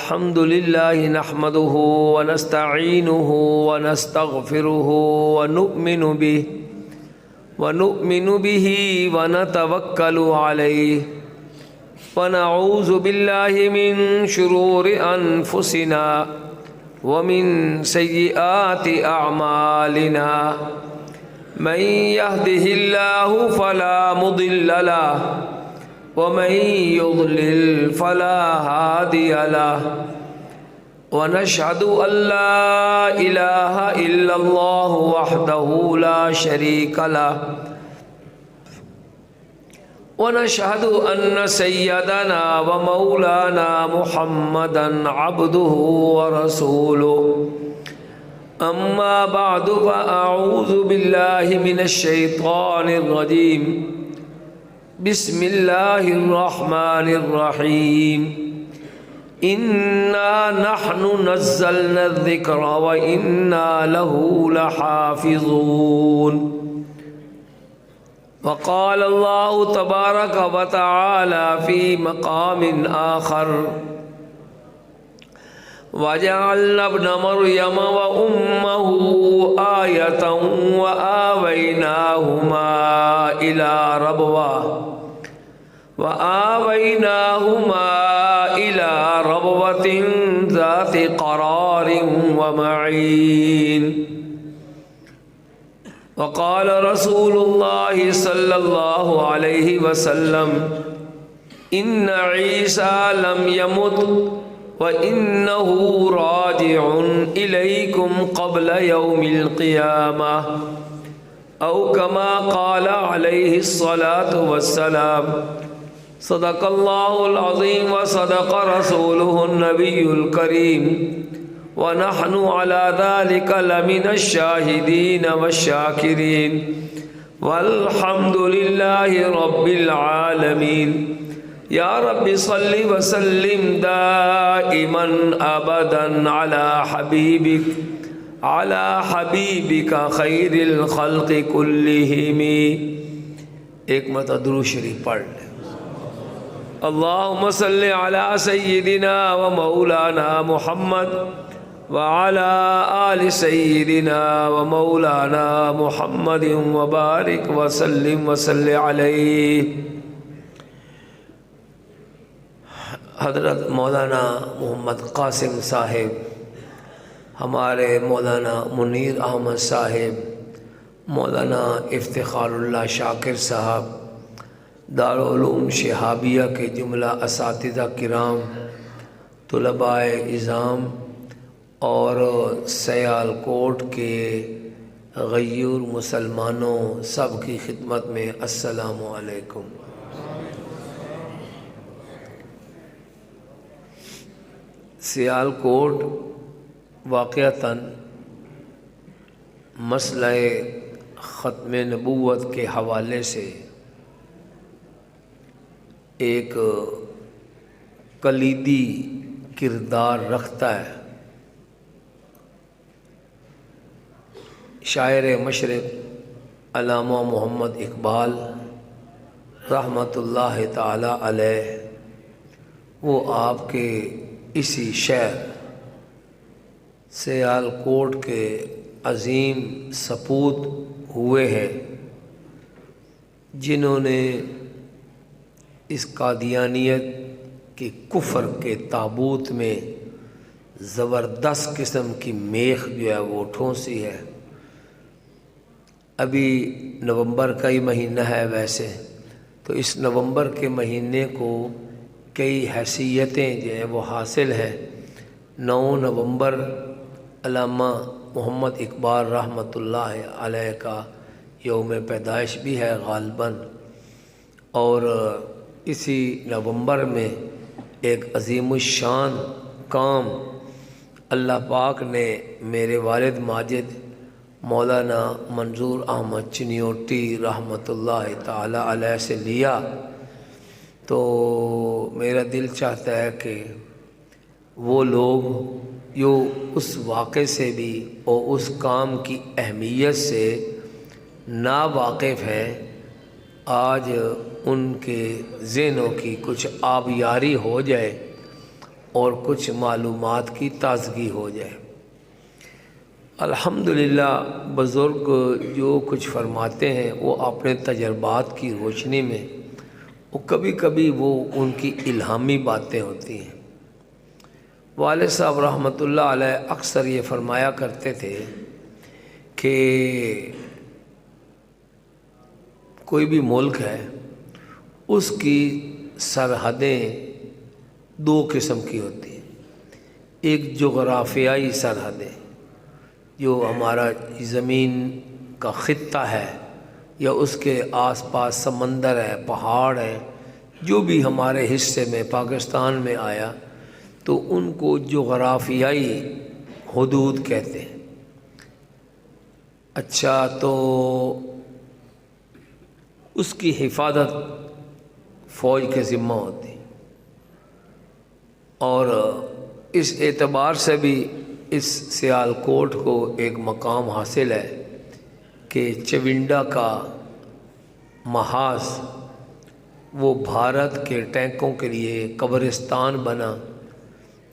الحمد لله نحمده ونستعينه ونستغفره ونؤمن به ونتوكل عليه ونعوذ بالله من شرور أنفسنا ومن سيئات أعمالنا من يهده الله فلا مضل له ومن يضلل فلا هادي له ونشهد أن لا إله إلا الله وحده لا شريك له ونشهد أن سيدنا ومولانا محمدا عبده ورسوله أما بعد فأعوذ بالله من الشيطان الرجيم بسم الله الرحمن الرحيم إنا نحن نزلنا الذكر وإنا له لحافظون وقال الله تبارك وتعالى في مقام آخر وجعلنا ابن مريم وأمه آية وآويناهما إلى ربوة ذات قرار ومعين وقال رسول الله صلى الله عليه وسلم إن عيسى لم يمت وإنه راجع إليكم قبل يوم القيامة أو كما قال عليه الصلاة والسلام صدق الله العظيم وصدق رسوله النبي الكريم ونحن على ذلك لمن الشاهدين والشاكرين والحمد لله رب العالمين یا رب صل وسلم دائما ابدا على حبیبک خیر الخلق کلہم۔ ایک مرتبہ درود شریف پڑھ لیں۔ اللہم صل علی سیدنا و مولانا محمد وعلى آل سیدنا و مولانا محمد وبارک وسلم وصل علیہ۔ حضرت مولانا محمد قاسم صاحب، ہمارے مولانا منیر احمد صاحب، مولانا افتخار اللہ شاکر صاحب، دارالعلوم شہابیہ کے جملہ اساتذہ کرام، طلباء اعظام اور سیالکوٹ کے غیور مسلمانوں، سب کی خدمت میں السلام علیکم۔ سیالکوٹ واقعتاً مسئلہ ختم نبوت کے حوالے سے ایک کلیدی کردار رکھتا ہے۔ شاعر مشرق علامہ محمد اقبال رحمۃ اللہ تعالی علیہ، وہ آپ کے اسی شہر سیالکوٹ کے عظیم سپوت ہوئے ہیں، جنہوں نے اس قادیانیت کی کفر کے تابوت میں زبردست قسم کی میخ جو ہے وہ ٹھونسی ہے۔ ابھی نومبر کا ہی مہینہ ہے ویسے تو اس نومبر کے مہینے کو کئی حیثیتیں جو ہیں وہ حاصل ہیں۔ 9 نومبر علامہ محمد اقبال رحمۃ اللہ علیہ کا یوم پیدائش بھی ہے غالباً، اور اسی نومبر میں ایک عظیم الشان کام اللہ پاک نے میرے والد ماجد مولانا منظور احمد چنیوٹی رحمۃ اللہ تعالی علیہ سے لیا، تو میرا دل چاہتا ہے کہ وہ لوگ جو اس واقعے سے بھی اور اس کام کی اہمیت سے ناواقف ہیں، آج ان کے ذہنوں کی کچھ آبیاری ہو جائے اور کچھ معلومات کی تازگی ہو جائے۔ الحمدللہ بزرگ جو کچھ فرماتے ہیں وہ اپنے تجربات کی روشنی میں وہ کبھی کبھی وہ ان کی الہامی باتیں ہوتی ہیں۔ والد صاحب رحمۃ اللہ علیہ اکثر یہ فرمایا کرتے تھے کہ کوئی بھی ملک ہے اس کی سرحدیں دو قسم کی ہوتی ہیں۔ ایک جغرافیائی سرحدیں، جو ہمارا زمین کا خطہ ہے یا اس کے آس پاس سمندر ہے، پہاڑ ہے، جو بھی ہمارے حصے میں پاکستان میں آیا تو ان کو جغرافیائی حدود کہتے ہیں۔ اچھا، تو اس کی حفاظت فوج کے ذمہ ہوتی ہے، اور اس اعتبار سے بھی اس سیالکوٹ کو ایک مقام حاصل ہے کہ چونڈا کا محاذ وہ بھارت کے ٹینکوں کے لیے قبرستان بنا،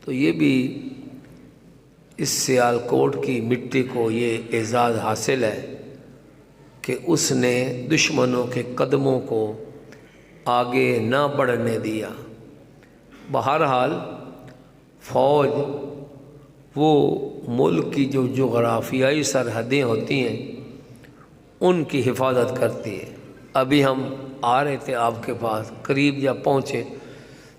تو یہ بھی اس سیالکوٹ کی مٹی کو یہ اعزاز حاصل ہے کہ اس نے دشمنوں کے قدموں کو آگے نہ بڑھنے دیا۔ بہرحال فوج وہ ملک کی جو جغرافیائی سرحدیں ہوتی ہیں ان کی حفاظت کرتی ہے۔ ابھی ہم آ رہے تھے آپ کے پاس، قریب جب پہنچے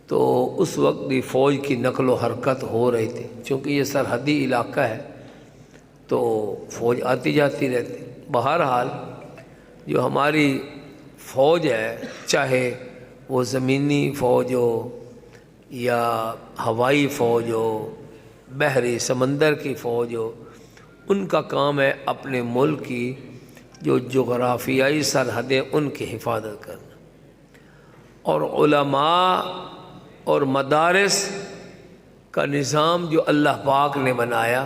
تو اس وقت بھی فوج کی نقل و حرکت ہو رہی تھی، چونکہ یہ سرحدی علاقہ ہے تو فوج آتی جاتی رہتی۔ بہرحال جو ہماری فوج ہے، چاہے وہ زمینی فوج ہو یا ہوائی فوج ہو، بحری سمندر کی فوج ہو، ان کا کام ہے اپنے ملک کی جو جغرافیائی سرحدیں ان کی حفاظت کرنا۔ اور علماء اور مدارس کا نظام جو اللہ پاک نے بنایا،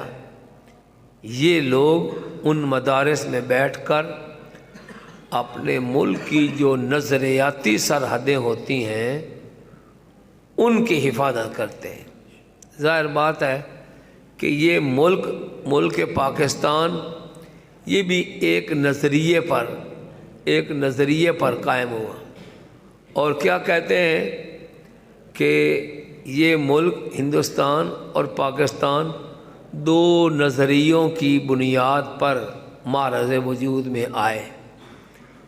یہ لوگ ان مدارس میں بیٹھ کر اپنے ملک کی جو نظریاتی سرحدیں ہوتی ہیں ان کی حفاظت کرتے ہیں۔ ظاہر بات ہے کہ یہ ملک پاکستان یہ بھی ایک نظریے پر قائم ہوا، اور کیا کہتے ہیں کہ یہ ملک ہندوستان اور پاکستان دو نظریوں کی بنیاد پر معرض وجود میں آئے۔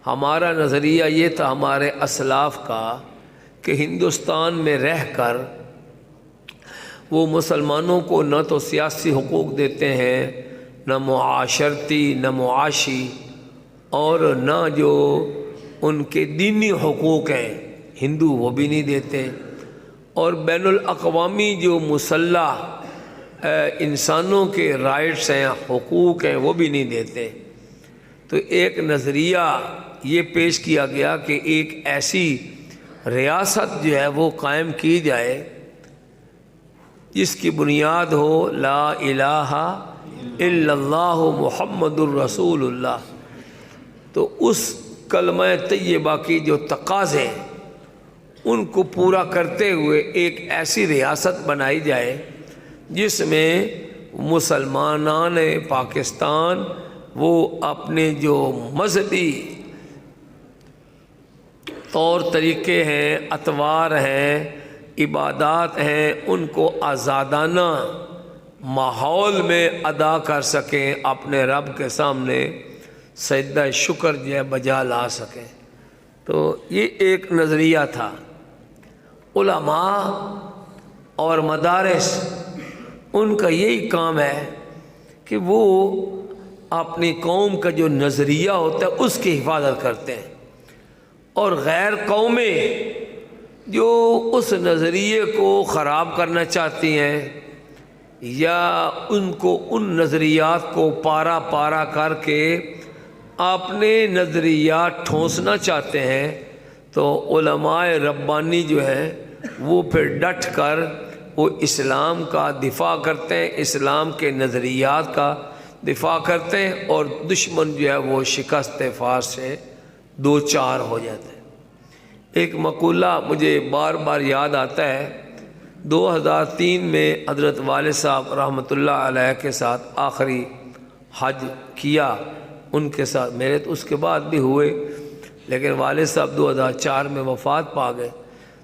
ہمارا نظریہ یہ تھا ہمارے اسلاف کا کہ ہندوستان میں رہ کر وہ مسلمانوں کو نہ تو سیاسی حقوق دیتے ہیں، نہ معاشرتی، نہ معاشی، اور نہ جو ان کے دینی حقوق ہیں ہندو وہ بھی نہیں دیتے، اور بین الاقوامی جو مسلح انسانوں کے رائٹس ہیں، حقوق ہیں، وہ بھی نہیں دیتے۔ تو ایک نظریہ یہ پیش کیا گیا کہ ایک ایسی ریاست جو ہے وہ قائم کی جائے جس کی بنیاد ہو لا الہ الا اللہ محمد الرسول اللہ۔ تو اس کلمہ طیبہ کی جو تقاضے ان کو پورا کرتے ہوئے ایک ایسی ریاست بنائی جائے جس میں مسلمانان پاکستان وہ اپنے جو مذہبی طور طریقے ہیں، اطوار ہیں، عبادات ہیں، ان کو آزادانہ ماحول میں ادا کر سکیں، اپنے رب کے سامنے سجدہ شکر جو ہے بجا لا سکیں۔ تو یہ ایک نظریہ تھا۔ علماء اور مدارس ان کا یہی کام ہے کہ وہ اپنی قوم کا جو نظریہ ہوتا ہے اس کی حفاظت کرتے ہیں، اور غیر قومیں جو اس نظریے کو خراب کرنا چاہتی ہیں یا ان کو ان نظریات کو پارا پارا کر کے اپنے نظریات ٹھونسنا چاہتے ہیں، تو علماء ربانی جو ہے وہ پھر ڈٹ کر وہ اسلام کا دفاع کرتے ہیں، اسلام کے نظریات کا دفاع کرتے ہیں، اور دشمن جو ہے وہ شکست فاش سے دو چار ہو جاتے ہیں۔ ایک مقولہ مجھے بار بار یاد آتا ہے 2003 میں حضرت والد صاحب رحمۃ اللہ علیہ کے ساتھ آخری حج کیا، ان کے ساتھ میرے تو اس کے بعد بھی ہوئے، لیکن والد صاحب 2004 میں وفات پا گئے،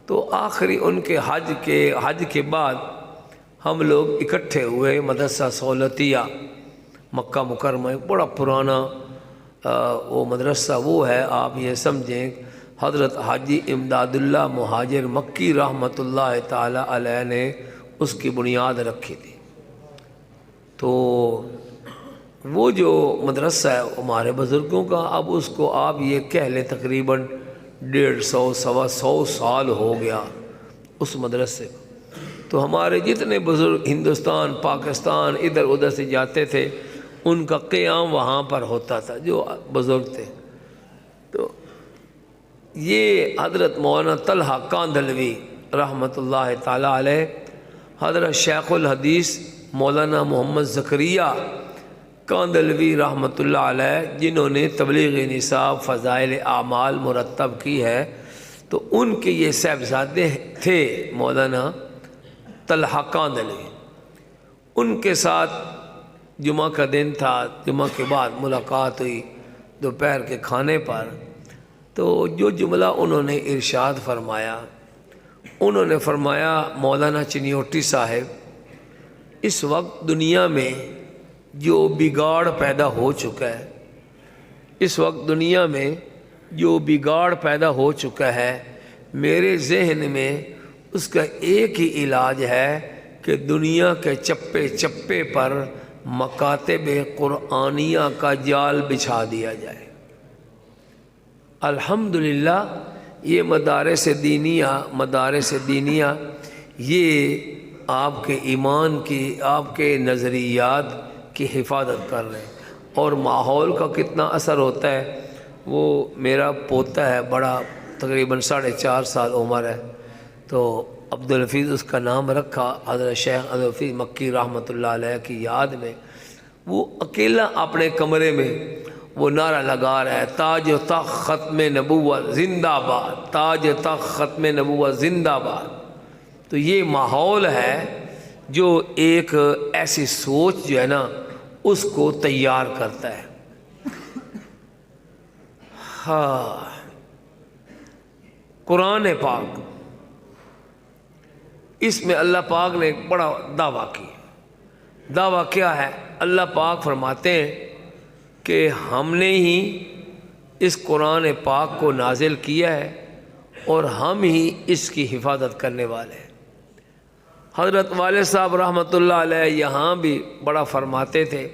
تو آخری ان کے حج کے بعد ہم لوگ اکٹھے ہوئے مدرسہ سہولتیہ مکہ مکرمہ، ایک بڑا پرانا وہ مدرسہ وہ ہے، آپ یہ سمجھیں حضرت حاجی امداد اللہ مہاجر مکی رحمۃ اللہ تعالی علیہ نے اس کی بنیاد رکھی تھی۔ تو وہ جو مدرسہ ہے ہمارے بزرگوں کا، اب اس کو آپ یہ کہہ لیں تقریباً 150 سوا 100 سال ہو گیا اس مدرسے۔ تو ہمارے جتنے بزرگ ہندوستان پاکستان ادھر ادھر سے جاتے تھے، ان کا قیام وہاں پر ہوتا تھا جو بزرگ تھے۔ تو یہ حضرت مولانا طلحہ کاندھلوی رحمۃ اللہ تعالی علیہ، حضرت شیخ الحدیث مولانا محمد زکریا کاندھلوی رحمۃ اللہ علیہ، جنہوں نے تبلیغ نصاب فضائل اعمال مرتب کی ہے، تو ان کے یہ صاحبزادے تھے مولانا طلحہ کاندھلوی۔ ان کے ساتھ جمعہ کا دن تھا، جمعہ کے بعد ملاقات ہوئی دوپہر کے کھانے پر، تو جو جملہ انہوں نے ارشاد فرمایا، انہوں نے فرمایا مولانا چنیوٹی صاحب، اس وقت دنیا میں جو بگاڑ پیدا ہو چکا ہے، اس وقت دنیا میں جو بگاڑ پیدا ہو چکا ہے، میرے ذہن میں اس کا ایک ہی علاج ہے کہ دنیا کے چپے چپے پر مکاتب قرآنیہ کا جال بچھا دیا جائے۔ الحمدللہ یہ مدارس دینیہ یہ آپ کے ایمان کی، آپ کے نظریات کی حفاظت کر رہے ہیں، اور ماحول کا کتنا اثر ہوتا ہے۔ وہ میرا پوتا ہے بڑا، تقریباً 4.5 سال عمر ہے، تو عبدالحفیظ اس کا نام رکھا حضرت شیخ عبدالحفیظ مکی رحمۃ اللہ علیہ کی یاد میں۔ وہ اکیلا اپنے کمرے میں وہ نعرہ لگا رہا ہے، تاج و تخت ختم نبوت زندہ باد، تاج و تخت ختم نبوت زندہ باد۔ تو یہ ماحول ہے جو ایک ایسی سوچ جو ہے نا اس کو تیار کرتا ہے۔ ہاں، قرآن پاک، اس میں اللہ پاک نے ایک بڑا دعویٰ کیا۔ دعویٰ کیا ہے؟ اللہ پاک فرماتے ہیں کہ ہم نے ہی اس قرآن پاک کو نازل کیا ہے اور ہم ہی اس کی حفاظت کرنے والے ہیں۔ حضرت والد صاحب رحمۃ اللہ علیہ یہاں بھی بڑا فرماتے تھے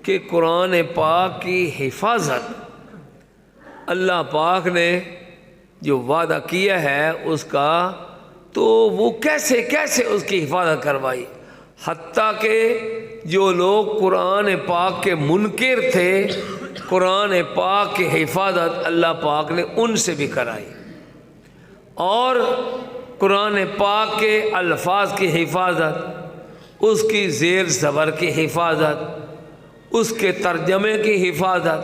کہ قرآن پاک کی حفاظت اللہ پاک نے جو وعدہ کیا ہے اس کا، تو وہ کیسے اس کی حفاظت کروائی، حتیٰ کہ جو لوگ قرآن پاک کے منکر تھے، قرآن پاک کی حفاظت اللہ پاک نے ان سے بھی کرائی، اور قرآن پاک کے الفاظ کی حفاظت، اس کی زیر زبر کی حفاظت، اس کے ترجمے کی حفاظت،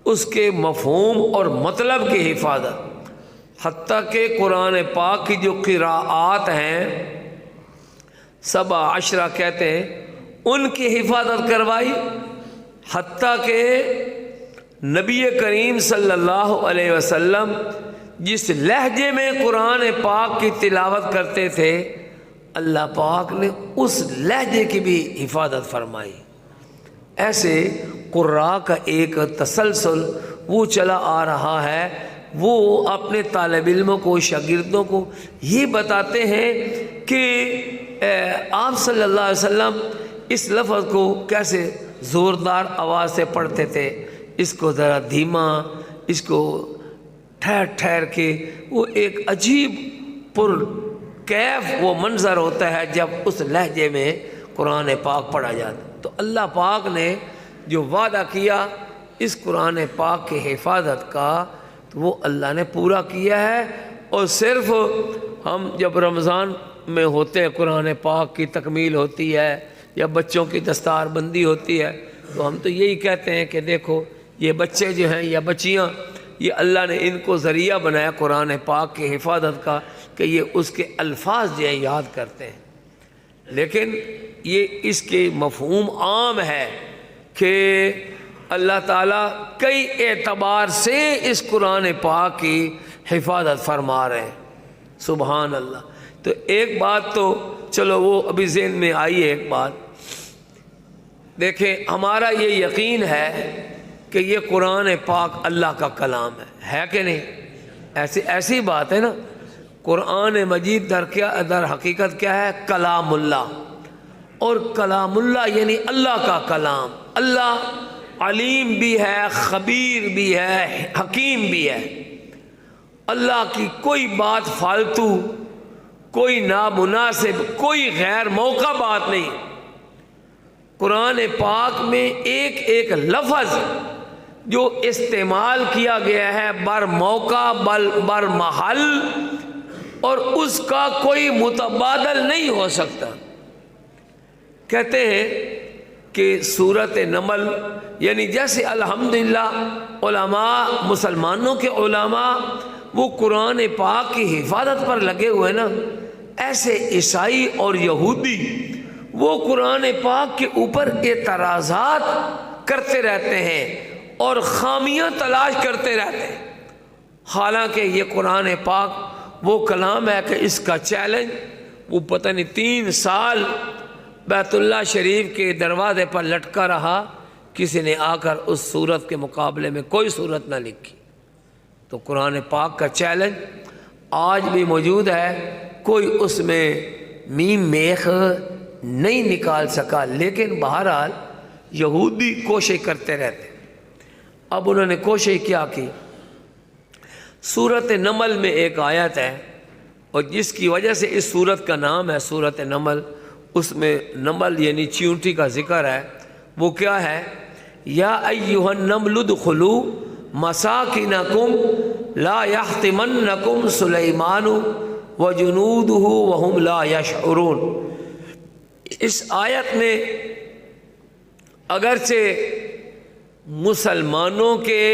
اس کے مفہوم اور مطلب کی حفاظت، حتیٰ کہ قرآن پاک کی جو قراءات ہیں 17 کہتے ہیں، ان کی حفاظت کروائی، حتیٰ کہ نبی کریم صلی اللہ علیہ وسلم جس لہجے میں قرآن پاک کی تلاوت کرتے تھے، اللہ پاک نے اس لہجے کی بھی حفاظت فرمائی۔ ایسے قراء کا ایک تسلسل وہ چلا آ رہا ہے، وہ اپنے طالب علموں کو، شاگردوں کو یہ بتاتے ہیں کہ آپ صلی اللہ علیہ وسلم اس لفظ کو کیسے زوردار آواز سے پڑھتے تھے، اس کو ذرا دھیما، اس کو ٹھہر کے، وہ ایک عجیب پر کیف وہ منظر ہوتا ہے جب اس لہجے میں قرآن پاک پڑھا جاتا۔ تو اللہ پاک نے جو وعدہ کیا اس قرآن پاک کی حفاظت کا، تو وہ اللہ نے پورا کیا ہے۔ اور صرف ہم جب رمضان میں ہوتے ہیں، قرآن پاک کی تکمیل ہوتی ہے یا بچوں کی دستار بندی ہوتی ہے، تو ہم تو یہی کہتے ہیں کہ دیکھو یہ بچے جو ہیں یا بچیاں، یہ اللہ نے ان کو ذریعہ بنایا قرآن پاک کی حفاظت کا، کہ یہ اس کے الفاظ جو ہیں یاد کرتے ہیں، لیکن یہ اس کے مفہوم عام ہے کہ اللہ تعالیٰ کئی اعتبار سے اس قرآن پاک کی حفاظت فرما رہے ہیں۔ سبحان اللہ۔ تو ایک بات تو چلو وہ ابھی ذہن میں آئی ہے، ایک بات دیکھیں، ہمارا یہ یقین ہے کہ یہ قرآن پاک اللہ کا کلام ہے کہ نہیں؟ ایسی بات ہے نا، قرآن مجید در حقیقت کیا ہے؟ کلام اللہ، اور کلام اللہ یعنی اللہ کا کلام۔ اللہ علیم بھی ہے، خبیر بھی ہے، حکیم بھی ہے۔ اللہ کی کوئی بات فالتو، کوئی نامناسب، کوئی غیر موقع بات نہیں۔ قرآن پاک میں ایک ایک لفظ جو استعمال کیا گیا ہے بر موقع بر محل، اور اس کا کوئی متبادل نہیں ہو سکتا۔ کہتے ہیں کہ سورۃ نمل، یعنی جیسے الحمدللہ علماء، مسلمانوں کے علماء وہ قرآن پاک کی حفاظت پر لگے ہوئے نا، ایسے عیسائی اور یہودی وہ قرآن پاک کے اوپر اعتراضات کرتے رہتے ہیں اور خامیاں تلاش کرتے رہتے ہیں، حالانکہ یہ قرآن پاک وہ کلام ہے کہ اس کا چیلنج وہ پتہ نہیں 3 سال بیت اللہ شریف کے دروازے پر لٹکا رہا، کسی نے آ کر اس صورت کے مقابلے میں کوئی صورت نہ لکھی۔ تو قرآن پاک کا چیلنج آج بھی موجود ہے، کوئی اس میں میم میخ نہیں نکال سکا، لیکن بہرحال یہودی کوشش کرتے رہتے۔ اب انہوں نے کوشش کیا کی، سورۃ نمل میں ایک آیت ہے، اور جس کی وجہ سے اس سورت کا نام ہے سورۃ نمل، اس میں نمل یعنی چیونٹی کا ذکر ہے۔ وہ کیا ہے؟ یا ایھا النمل ادخلوا مساکنکم لا یحطمنکم سلیمان وجنودہ وہم لا یشعرون۔ اس آیت میں اگرچہ مسلمانوں کے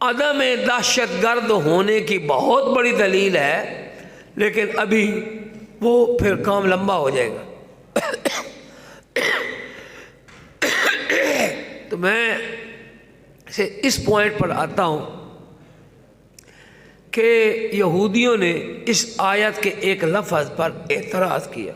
عدم دہشت گرد ہونے کی بہت بڑی دلیل ہے، لیکن ابھی وہ پھر کام لمبا ہو جائے گا۔ تو میں اس پوائنٹ پر آتا ہوں کہ یہودیوں نے اس آیت کے ایک لفظ پر اعتراض کیا۔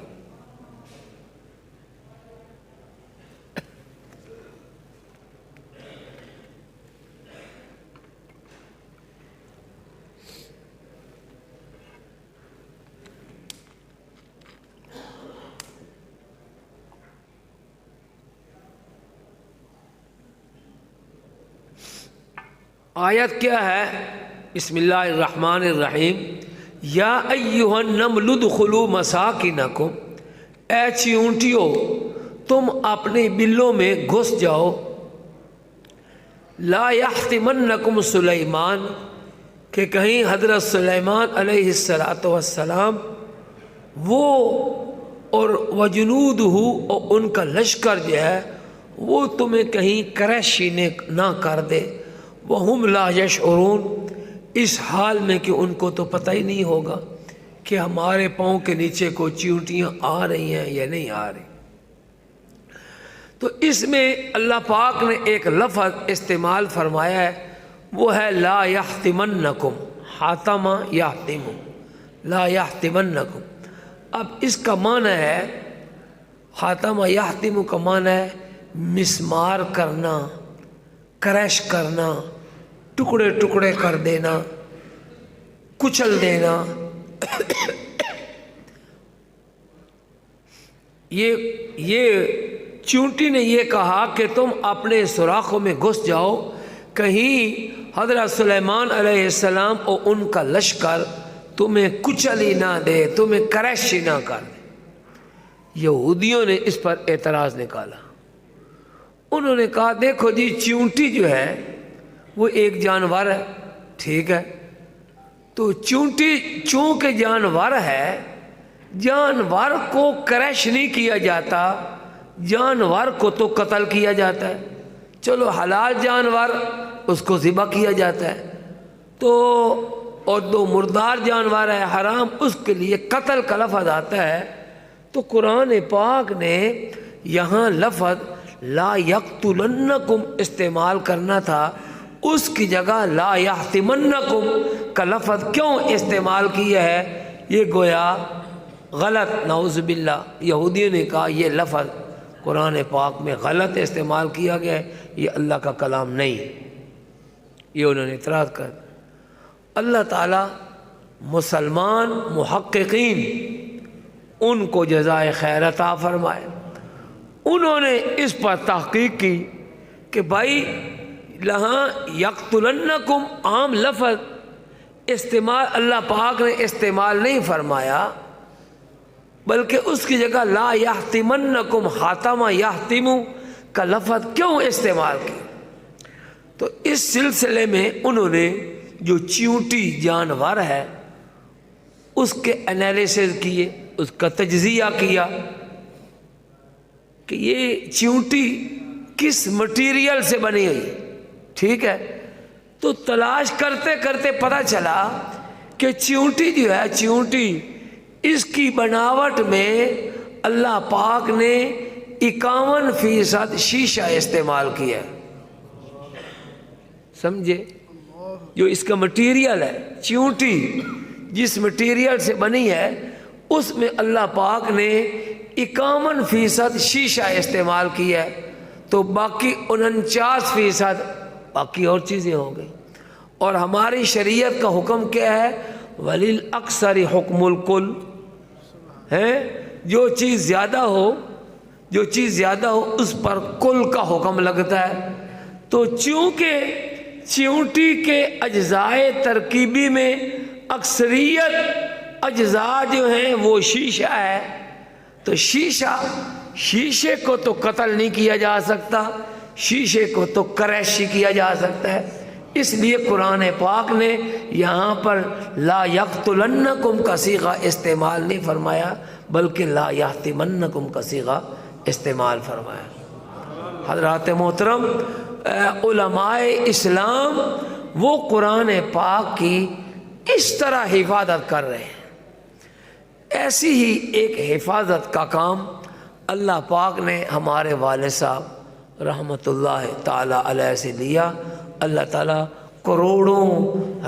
آیت کیا ہے؟ بسم اللہ الرحمن الرحیم، یا ایھا النمل ادخلوا مساکنکم، اے چیونٹیو تم اپنے بلوں میں گھس جاؤ، لا یحطمنکم سلیمان، کہ کہیں حضرت سلیمان علیہ السلام وہ اور وجنودہ اور ان کا لشکر جو ہے وہ تمہیں کہیں کرشی نہ کر دے، وہم لا یشعرون، اس حال میں کہ ان کو تو پتہ ہی نہیں ہوگا کہ ہمارے پاؤں کے نیچے کو چیونٹیاں آ رہی ہیں یا نہیں آ رہی۔ تو اس میں اللہ پاک نے ایک لفظ استعمال فرمایا ہے، وہ ہے لا یحطمنکم، حاتم یحتم، لا یحطمنکم۔ اب اس کا معنی ہے، حاتم یحتم کا معنی ہے مسمار کرنا، کریش کرنا، ٹکڑے ٹکڑے کر دینا، کچل دینا۔ یہ چونٹی نے یہ کہا کہ تم اپنے سوراخوں میں گھس جاؤ، کہیں حضرت سلیمان علیہ السلام اور ان کا لشکر تمہیں کچل ہی نہ دے، تمہیں کریش ہی نہ کر دے۔ یہودیوں نے اس پر اعتراض نکالا، انہوں نے کہا دیکھو جی، چیونٹی جو ہے وہ ایک جانور ہے، ٹھیک ہے، تو چونٹی چونکہ جانور ہے، جانور کو کریش نہیں کیا جاتا، جانور کو تو قتل کیا جاتا ہے۔ چلو حلال جانور اس کو ذبح کیا جاتا ہے، تو اور دو مردار جانور ہے حرام، اس کے لیے قتل کا لفظ آتا ہے، تو قرآن پاک نے یہاں لفظ لا یقتلنکم استعمال کرنا تھا، اس کی جگہ لا یحتمنکم کا لفظ کیوں استعمال کیا ہے؟ یہ گویا غلط، نعوذ باللہ یہودیوں نے کہا یہ لفظ قرآن پاک میں غلط استعمال کیا گیا ہے، یہ اللہ کا کلام نہیں، یہ انہوں نے اعتراض کر۔ اللہ تعالیٰ مسلمان محققین ان کو جزائے خیر عطا فرمائے، انہوں نے اس پر تحقیق کی کہ بھائی یہاں یقتلنکم عام لفظ استعمال اللہ پاک نے استعمال نہیں فرمایا، بلکہ اس کی جگہ لا یحتمنکم حاتمہ یحتمو کا لفظ کیوں استعمال کیا؟ تو اس سلسلے میں انہوں نے جو چیونٹی جانور ہے اس کے انالیسز کیے، اس کا تجزیہ کیا کہ یہ چیونٹی کس مٹیریل سے بنی ہوئی، ٹھیک ہے؟ تو تلاش کرتے کرتے پتہ چلا کہ چیونٹی جو ہے، چیونٹی اس کی بناوٹ میں اللہ پاک نے 51% شیشہ استعمال کیا ہے، سمجھے؟ جو اس کا مٹیریل ہے، چیونٹی جس مٹیریل سے بنی ہے اس میں اللہ پاک نے 51% شیشہ استعمال کیا ہے، تو باقی 49% باقی اور چیزیں ہو گئی۔ اور ہماری شریعت کا حکم کیا ہے؟ وَلِلْأَكْثَرِ حُكْمُ الْكُلِّ ہے، جو چیز زیادہ ہو، جو چیز زیادہ ہو اس پر کل کا حکم لگتا ہے۔ تو چونکہ چیونٹی کے اجزائے ترکیبی میں اکثریت اجزاء جو ہیں وہ شیشہ ہے، تو شیشے کو تو قتل نہیں کیا جا سکتا، شیشے کو تو کریش کیا جا سکتا ہے، اس لیے قرآن پاک نے یہاں پر لا یقتلنکم کا صیغہ استعمال نہیں فرمایا، بلکہ لا یحتمنکم کا صیغہ استعمال فرمایا۔ حضرات محترم، علماء اسلام وہ قرآن پاک کی اس طرح حفاظت کر رہے ہیں، ایسی ہی ایک حفاظت کا کام اللہ پاک نے ہمارے والد صاحب رحمۃ اللہ تعالی علیہ سے لیا۔ اللہ تعالیٰ کروڑوں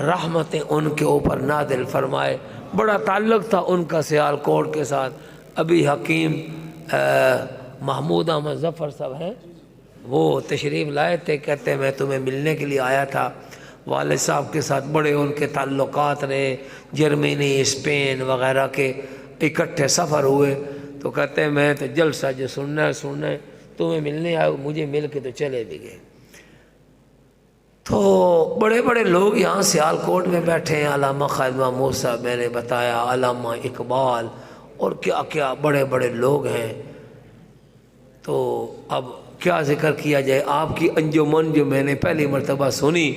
رحمتیں ان کے اوپر نازل فرمائے۔ بڑا تعلق تھا ان کا سیال کوٹ کے ساتھ، ابھی حکیم محمود احمد ظفر صاحب ہیں، وہ تشریف لائے تھے، کہتے میں تمہیں ملنے کے لیے آیا تھا، والد صاحب کے ساتھ بڑے ان کے تعلقات رہے، جرمنی اسپین وغیرہ کے اکٹھے سفر ہوئے، تو کہتے ہیں میں تو جلسہ جو سننا ہے تمہیں ملنے آئے، مجھے مل کے تو چلے بھی گئے۔ تو بڑے بڑے لوگ یہاں سیال کوٹ میں بیٹھے ہیں، علامہ خالد محمود صاحب میں نے بتایا، علامہ اقبال اور کیا کیا بڑے بڑے لوگ ہیں۔ تو اب کیا ذکر کیا جائے، آپ کی انجمن جو میں نے پہلی مرتبہ سنی،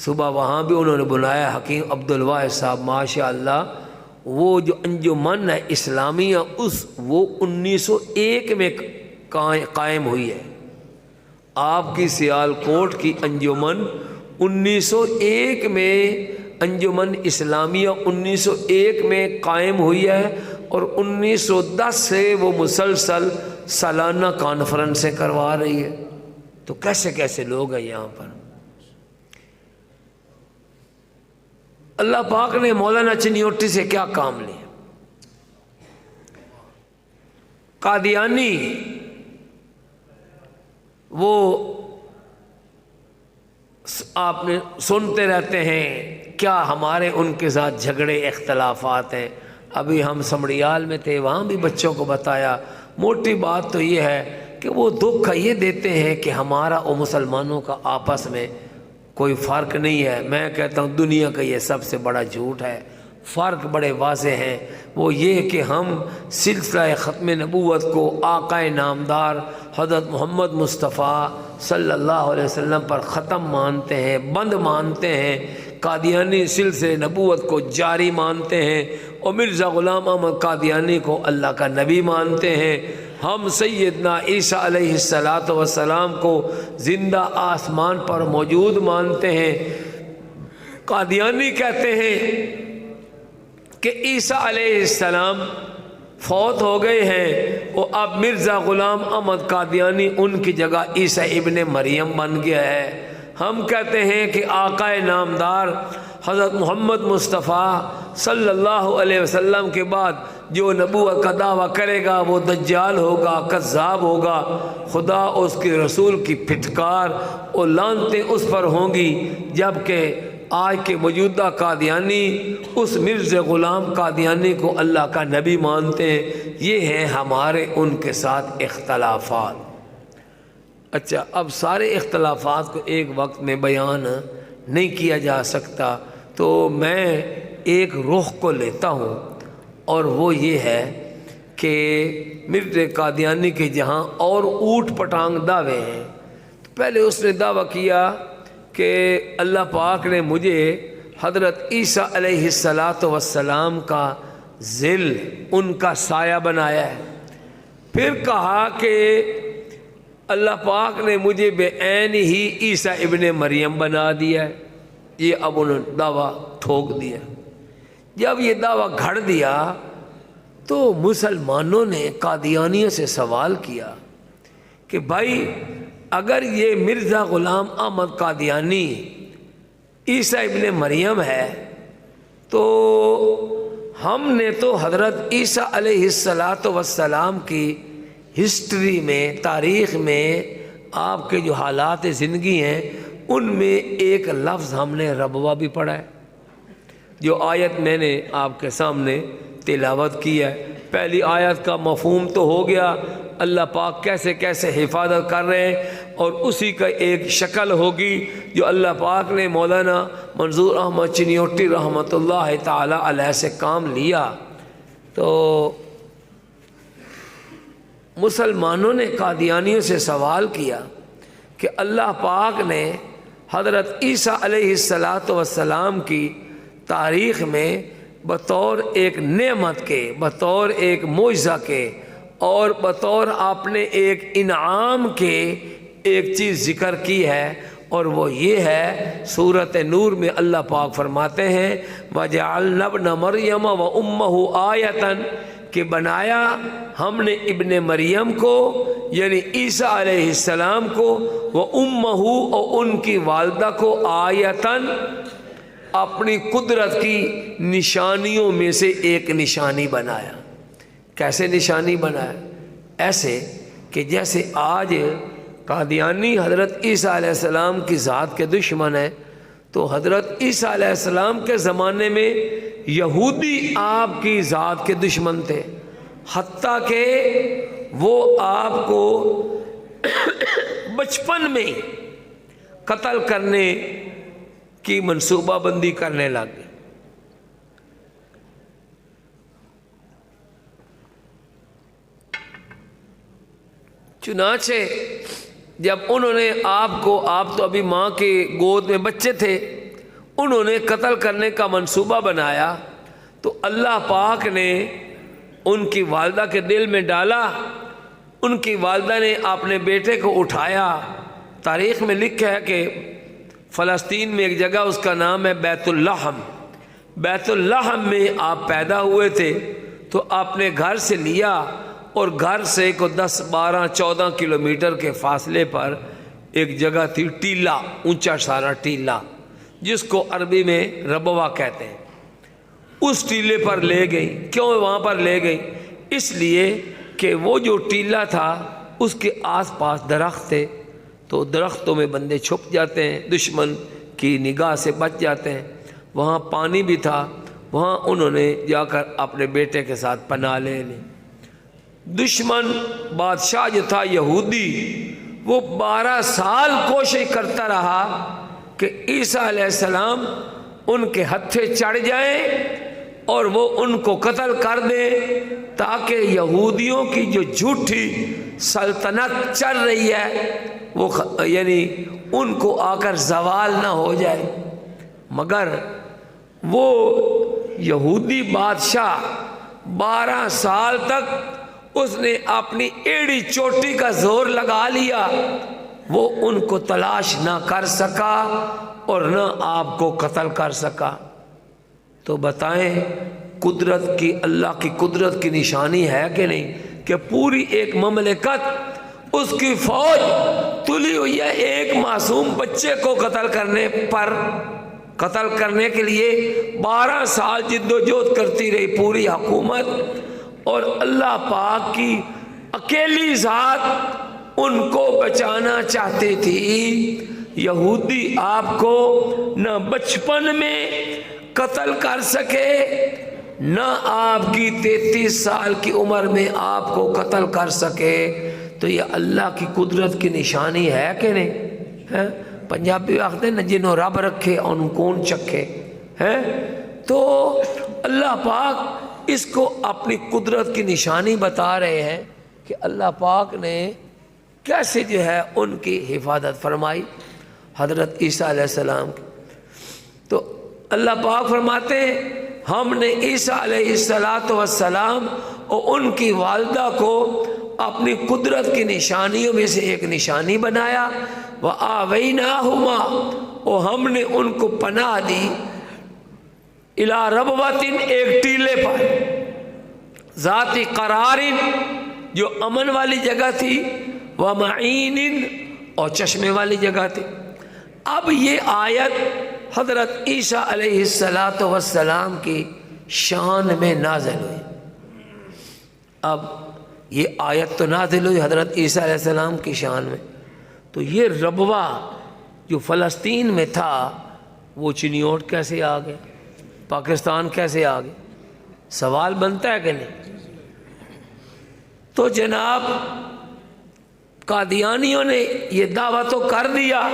صبح وہاں بھی انہوں نے بلایا حکیم عبدالواحد صاحب، ماشاء اللہ، وہ جو انجمن ہے اسلامیہ وہ 1901 میں قائم ہوئی ہے۔ آپ کی سیال کوٹ کی انجمن 1901 میں، انجمن اسلامیہ 1901 میں قائم ہوئی ہے، اور 1910 سے وہ مسلسل سالانہ کانفرنسیں کروا رہی ہے۔ تو کیسے کیسے لوگ ہیں یہاں پر۔ اللہ پاک نے مولانا چنیوٹی سے کیا کام لیا؟ قادیانی وہ آپ نے سنتے رہتے ہیں، کیا ہمارے ان کے ساتھ جھگڑے اختلافات ہیں۔ ابھی ہم سمڑیال میں تھے، وہاں بھی بچوں کو بتایا، موٹی بات تو یہ ہے کہ وہ دکھ یہ دیتے ہیں کہ ہمارا اور مسلمانوں کا آپس میں کوئی فرق نہیں ہے۔ میں کہتا ہوں دنیا کا یہ سب سے بڑا جھوٹ ہے، فرق بڑے واضح ہیں۔ وہ یہ کہ ہم سلسلہ ختم نبوت کو آقا نامدار حضرت محمد مصطفیٰ صلی اللہ علیہ وسلم پر ختم مانتے ہیں، بند مانتے ہیں، قادیانی سلسلہ نبوت کو جاری مانتے ہیں، اور مرزا غلام احمد قادیانی کو اللہ کا نبی مانتے ہیں۔ ہم سیدنا عیسیٰ علیہ السلام کو زندہ آسمان پر موجود مانتے ہیں۔ قادیانی کہتے ہیں کہ عیسیٰ علیہ السلام فوت ہو گئے ہیں اور اب مرزا غلام احمد قادیانی ان کی جگہ عیسیٰ ابن مریم بن گیا ہے۔ ہم کہتے ہیں کہ آقا نامدار حضرت محمد مصطفیٰ صلی اللہ علیہ وسلم کے بعد جو نبوت کا دعویٰ کرے گا وہ دجال ہوگا، کذاب ہوگا، خدا اور اس کے رسول کی پھٹکار اور لعنتیں اس پر ہوں گی، جبکہ آج کے موجودہ قادیانی اس مرزا غلام قادیانی کو اللہ کا نبی مانتے ہیں۔ یہ ہیں ہمارے ان کے ساتھ اختلافات۔ اچھا، اب سارے اختلافات کو ایک وقت میں بیان نہیں کیا جا سکتا، تو میں ایک رخ کو لیتا ہوں، اور وہ یہ ہے کہ مرزا قادیانی کے جہاں اور اوٹ پٹانگ دعوے ہیں، تو پہلے اس نے دعویٰ کیا کہ اللہ پاک نے مجھے حضرت عیسیٰ علیہ السلام کا ظل، ان کا سایہ بنایا ہے۔ پھر کہا کہ اللہ پاک نے مجھے بے عین ہی عیسیٰ ابن مریم بنا دیا ہے۔ یہ اب انہوں نے دعویٰ ٹھوک دیا۔ جب یہ دعویٰ گھڑ دیا تو مسلمانوں نے قادیانیوں سے سوال کیا کہ بھائی اگر یہ مرزا غلام احمد قادیانی عیسیٰ ابن مریم ہے تو ہم نے تو حضرت عیسیٰ علیہ السلام کی ہسٹری میں، تاریخ میں، آپ کے جو حالات زندگی ہیں ان میں ایک لفظ ہم نے ربوہ بھی پڑھا ہے، جو آیت میں نے آپ کے سامنے تلاوت کی ہے۔ پہلی آیت کا مفہوم تو ہو گیا، اللہ پاک کیسے کیسے حفاظت کر رہے ہیں، اور اسی کا ایک شکل ہوگی جو اللہ پاک نے مولانا منظور احمد چنیوٹی رحمۃ اللہ تعالی علیہ سے کام لیا۔ تو مسلمانوں نے قادیانیوں سے سوال کیا کہ اللہ پاک نے حضرت عیسیٰ علیہ السلام کی تاریخ میں بطور ایک نعمت کے، بطور ایک معجزہ کے، اور بطور آپ نے ایک انعام کے ایک چیز ذکر کی ہے، اور وہ یہ ہے سورۃ نور میں اللہ پاک فرماتے ہیں وَجَعَلْنَا ابْنَ مَرْيَمَ وَأُمَّهُ آیَةً، کہ بنایا ہم نے ابن مریم کو یعنی عیسیٰ علیہ السلام کو، وَأُمَّهُ، اور ان کی والدہ کو، آیتاً، اپنی قدرت کی نشانیوں میں سے ایک نشانی بنایا۔ کیسے نشانی بنایا؟ ایسے کہ جیسے آج قادیانی حضرت عیسیٰ علیہ السلام کی ذات کے دشمن ہیں، تو حضرت عیسیٰ علیہ السلام کے زمانے میں یہودی آپ کی ذات کے دشمن تھے، حتیٰ کہ وہ آپ کو بچپن میں قتل کرنے کی منصوبہ بندی کرنے لگ گئے۔ چنانچہ جب انہوں نے آپ تو ابھی ماں کے گود میں بچے تھے، انہوں نے قتل کرنے کا منصوبہ بنایا، تو اللہ پاک نے ان کی والدہ کے دل میں ڈالا۔ ان کی والدہ نے اپنے بیٹے کو اٹھایا۔ تاریخ میں لکھا ہے کہ فلسطین میں ایک جگہ اس کا نام ہے بیت اللحم، بیت اللحم میں آپ پیدا ہوئے تھے، تو آپ نے گھر سے لیا، اور گھر سے کو 10 12 14 کلومیٹر کے فاصلے پر ایک جگہ تھی ٹیلا، اونچا سارا ٹیلا، جس کو عربی میں ربوہ کہتے ہیں۔ اس ٹیلے پر لے گئی۔ کیوں وہاں پر لے گئی؟ اس لیے کہ وہ جو ٹیلا تھا اس کے آس پاس درخت تھے، تو درختوں میں بندے چھپ جاتے ہیں، دشمن کی نگاہ سے بچ جاتے ہیں۔ وہاں پانی بھی تھا، وہاں انہوں نے جا کر اپنے بیٹے کے ساتھ پناہ لے لی۔ دشمن بادشاہ جو تھا یہودی، وہ 12 سال کوشش کرتا رہا کہ عیسیٰ علیہ السلام ان کے ہتھے چڑھ جائیں اور وہ ان کو قتل کر دیں، تاکہ یہودیوں کی جو جھوٹی سلطنت چل رہی ہے وہ یعنی ان کو آ کر زوال نہ ہو جائے۔ مگر وہ یہودی بادشاہ 12 سال تک اس نے اپنی ایڑی چوٹی کا زور لگا لیا، وہ ان کو تلاش نہ کر سکا، اور نہ آپ کو قتل کر سکا۔ تو بتائیں قدرت کی، اللہ کی قدرت کی نشانی ہے کہ نہیں کہ پوری ایک مملکت، اس کی فوج تلی ہوئی ہے ایک معصوم بچے کو قتل کرنے کے لیے 12 سال جدوجہد کرتی رہی پوری حکومت، اور اللہ پاک کی اکیلی ذات ان کو بچانا چاہتی تھی۔ یہودی آپ کو نہ بچپن میں قتل کر سکے، نہ آپ کی 33 سال کی عمر میں آپ کو قتل کر سکے۔ تو یہ اللہ کی قدرت کی نشانی ہے کہ نہیں ہے؟ پنجابی آختے ہیں نہ جنہوں رب رکھے ان کون چکھے ہے۔ تو اللہ پاک اس کو اپنی قدرت کی نشانی بتا رہے ہیں کہ اللہ پاک نے کیسے جو ہے ان کی حفاظت فرمائی حضرت عیسیٰ علیہ السلام کی۔ تو اللہ پاک فرماتے ہیں ہم نے عیسیٰ علیہ السلام اور ان کی والدہ کو اپنی قدرت کی نشانیوں میں سے ایک نشانی بنایا، وَآوَيْنَاهُمَا، اور ہم نے ان کو پناہ دی، اِلَىٰ رَبْوَةٍ، ایک ٹیلے پر، ذاتی قرار، جو امن والی جگہ تھی، وَمَعِينٍ، اور چشمے والی جگہ تھی۔ اب یہ آیت حضرت عیسیٰ علیہ السلام کی شان میں نازل ہوئی۔ اب یہ آیت تو نازل ہوئی حضرت عیسیٰ علیہ السلام کی شان میں، تو یہ ربوہ جو فلسطین میں تھا وہ چنیوٹ کیسے آ گیا، پاکستان کیسے آ گیا؟ سوال بنتا ہے کہ نہیں؟ تو جناب قادیانیوں نے یہ دعویٰ تو کر دیا